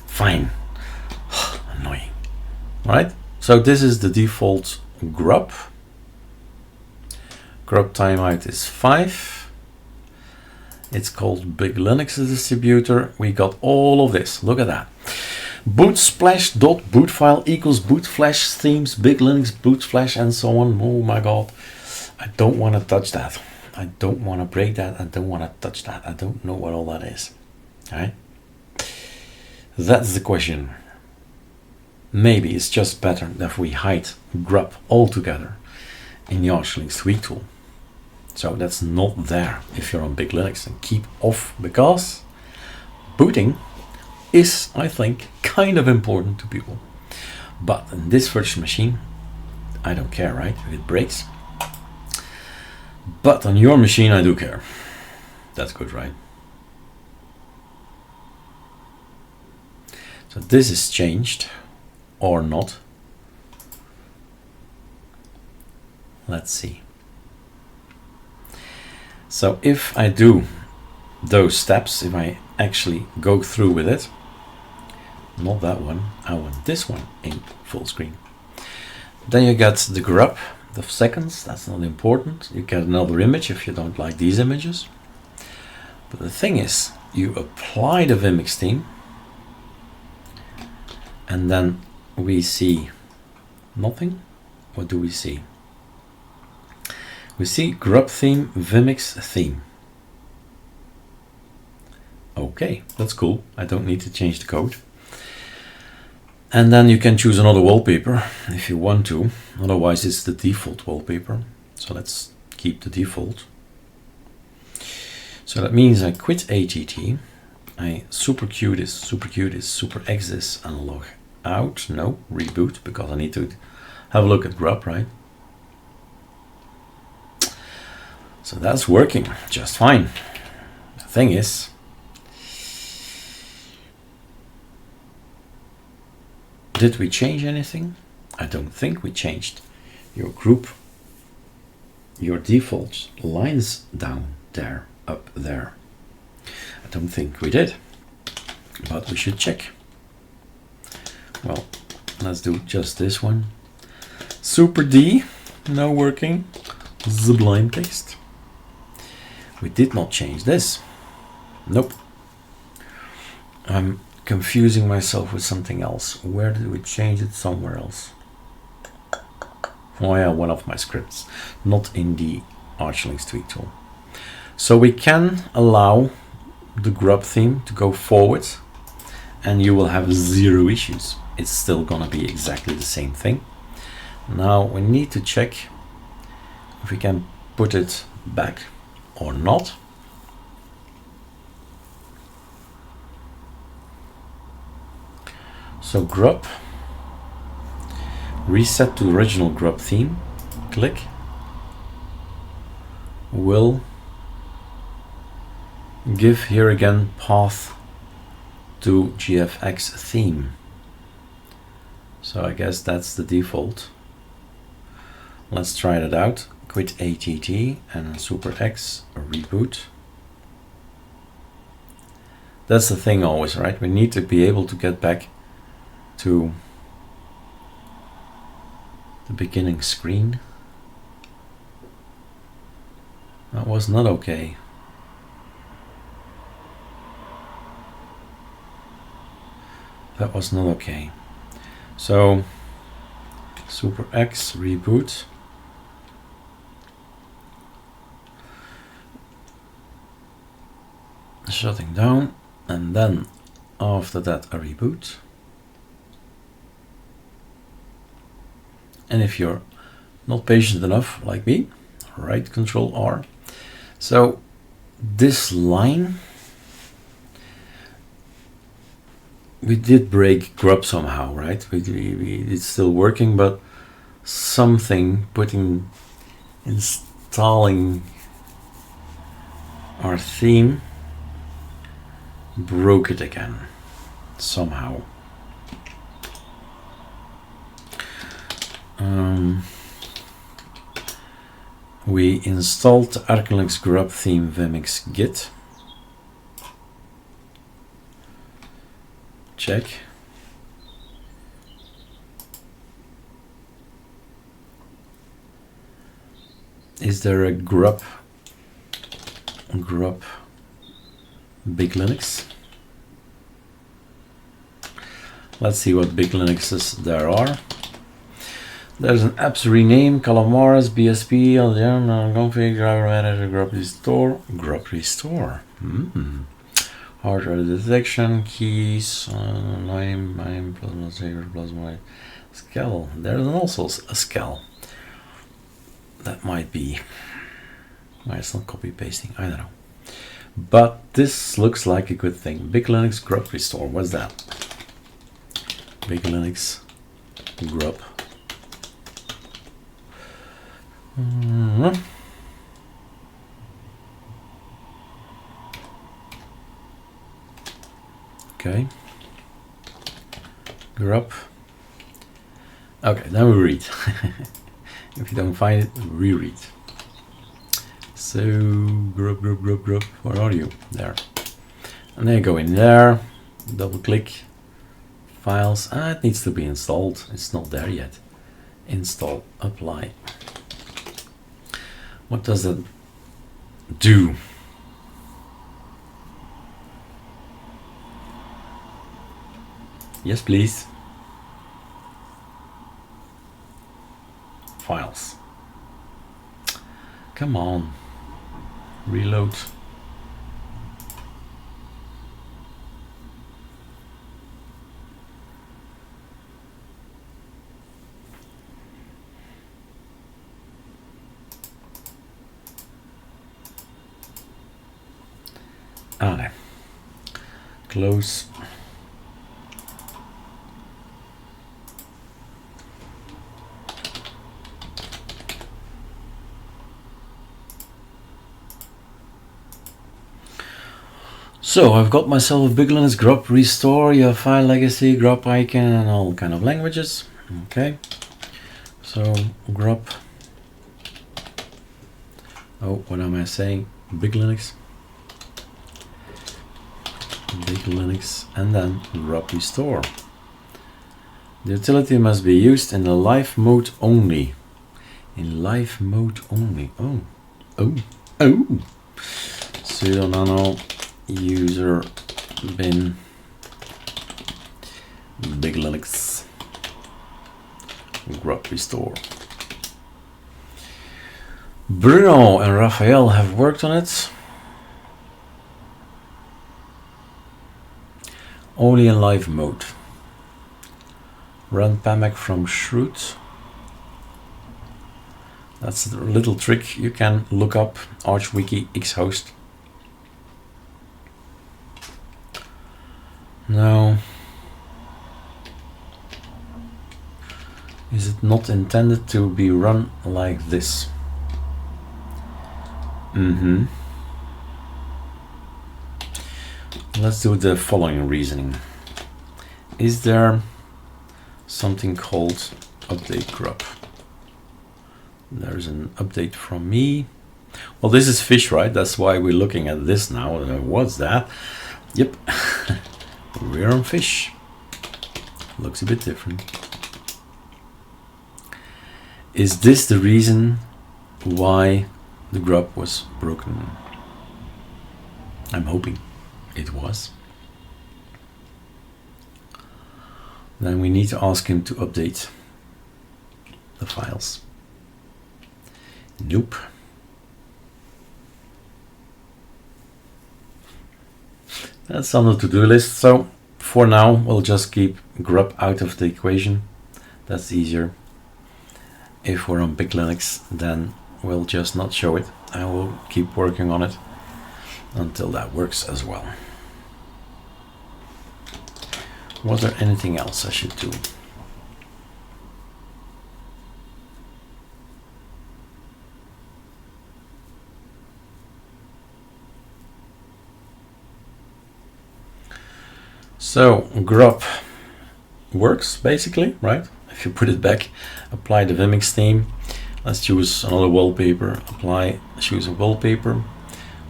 Fine. Annoying. All right, so this is the default Grub. Grub timeout is 5. It's called BigLinux distributor. We got all of this. Look at that. Boot splash dot boot file equals boot flash themes, BigLinux boot flash, and so on. Oh my god, I don't want to touch that. I don't want to break that. I don't want to touch that. I don't know what all that is. All right, that's the question. Maybe it's just better that we hide Grub altogether in the ArchLinux Tweak Tool. So that's not there if you're on BigLinux, and keep off, because booting is, I think, kind of important to people. But in this virtual machine, I don't care, right? If it breaks. But on your machine, I do care. That's good, right? So this is changed or not. Let's see. So if I do those steps, if I actually go through with it, not that one, I want this one in full screen. Then you get the Grub, the seconds, that's not important. You get another image if you don't like these images. But the thing is, you apply the Vimix theme, and then we see Nothing. What do we see? We see Grub theme, Vimix theme. Okay, that's cool. I don't need to change the code. And then you can choose another wallpaper if you want to. Otherwise, it's the default wallpaper. So let's keep the default. So that means I quit ATT. I super Q this, super X this, and log out. No, reboot, because I need to have a look at Grub, right? So that's working just fine. The thing is, did we change anything? I don't think we changed your group, your default lines down there, up there. I don't think we did, but we should check. Well, let's do just this one. Super D, now working. Sublime text. We did not change this. Nope. I'm confusing myself with something else. Where did we change it? Somewhere else. Oh yeah, one of my scripts, not in the ArchLinux Tweak Tool. So we can allow the Grub theme to go forward and you will have 0 issues. It's still gonna be exactly the same thing. Now we need to check if we can put it back or not. So Grub, reset to original Grub theme, click, will give here again path to GFX theme. So I guess that's the default. Let's try that out. Quit ATT and super X reboot. That's the thing always, right? We need to be able to get back to the beginning screen. That was not okay. That was not okay. So super X reboot. Shutting down, and then after that a reboot. And if you're not patient enough like me, right Control R. So this line, we did break Grub somehow, right? It's still working, but something installing our theme broke it again somehow. We installed the ArcoLinux Grub theme Vimix git. Check. Is there a Grub BigLinux? Let's see what BigLinuxes there are. There's an apps rename, Calamares, BSP, LDM, config, driver manager, Grub restore, hardware detection, keys, name, plasma saver, plasma scale. There's also a scale. That might be why it's not copy pasting. I don't know. But this looks like a good thing. BigLinux Grub restore. What's that? BigLinux Grub. Okay. Grub. Okay, then we read. If you don't find it, reread. So Grub, where are you? There. And then go in there, double click, files. It needs to be installed. It's not there yet. Install, apply. What does that do? Yes, please. files. Come on, reload. Ah, close. So I've got myself a BigLinux Grub restore your file legacy, Grub icon, and all kind of languages. Okay. So Grub. Oh, what am I saying? BigLinux. BigLinux, and then Grub restore. The utility must be used in the live mode only. In live mode only. Oh, oh, oh. Sudo nano user bin BigLinux Grub restore. Bruno and Raphael have worked on it. Only in live mode. Run pamac from shroot. That's a little trick you can look up. ArchWiki xhost. No. Is it not intended to be run like this? Let's do the following reasoning. Is there something called update grub? There's an update from me. Well, this is fish, right? That's why we're looking at this now. What's that? Yep. We're on fish. Looks a bit different. Is this the reason why the grub was broken? I'm hoping it was. Then we need to ask him to update the files. Nope. That's on the to-do list. So for now, we'll just keep grub out of the equation. That's easier. If we're on BigLinux, then we'll just not show it, and we'll keep working on it until that works as well. Was there anything else I should do? So grub works basically, right? If you put it back, apply the Vimix theme. Let's choose another wallpaper. Apply, choose a wallpaper.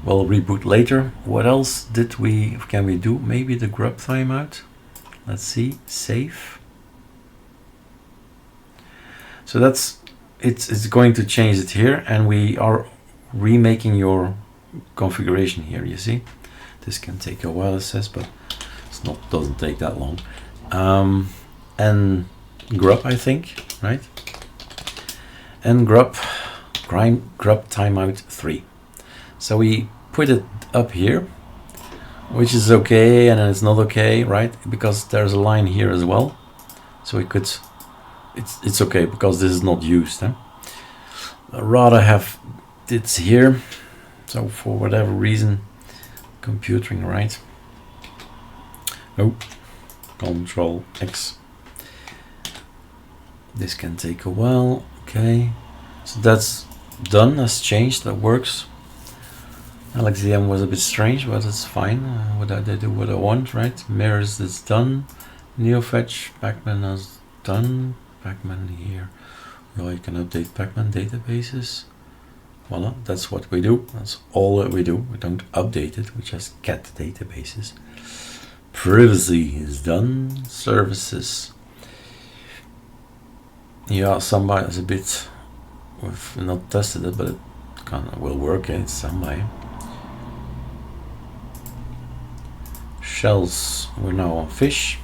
We'll reboot later. What else can we do? Maybe the grub timeout. Let's see. Save. So it's going to change it here, and we are remaking your configuration here. You see, this can take a while, it says, but doesn't take that long. And grub, I think, right? And grub timeout 3. So we put it up here, which is okay, and then it's not okay, right? Because there's a line here as well. So we could, it's okay because this is not used. I'd rather have it here. So for whatever reason, computing, right? Oh, Control X. This can take a while. Okay, so that's done. That's changed. That works. LXDM was a bit strange, but it's fine. What I do what I want, right? Mirrors is done. NeoFetch Pacman is done. Pacman here. Well, you can update Pacman databases. Voila, that's what we do. That's all that we do. We don't update it. We just get databases. Privacy is done. Services. Yeah, somebody is a bit. We've not tested it, but it kind of will work. It's somebody. Shells. We're now on fish.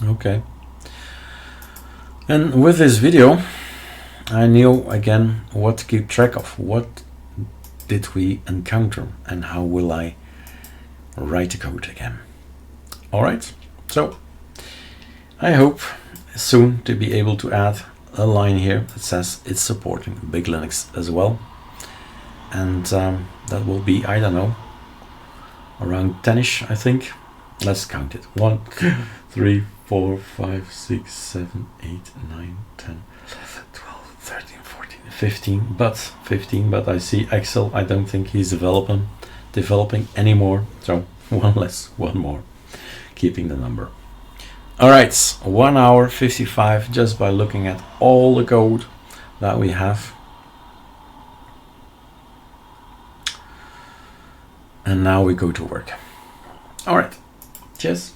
Okay. And with this video, I knew again what to keep track of. What did we encounter and how will I write the code again? All right. So I hope soon to be able to add a line here that says it's supporting BigLinux as well. And that will be, I don't know, around 10ish, I think. Let's count it. 1, 2, 3, 4, 5, 6, 7, 8, 9, 10, 12, 13, 14, 15. But I see Excel, I don't think he's developing anymore. So one less, one more, keeping the number. All right, 1 hour 55 just by looking at all the code that we have. And now we go to work. All right, cheers.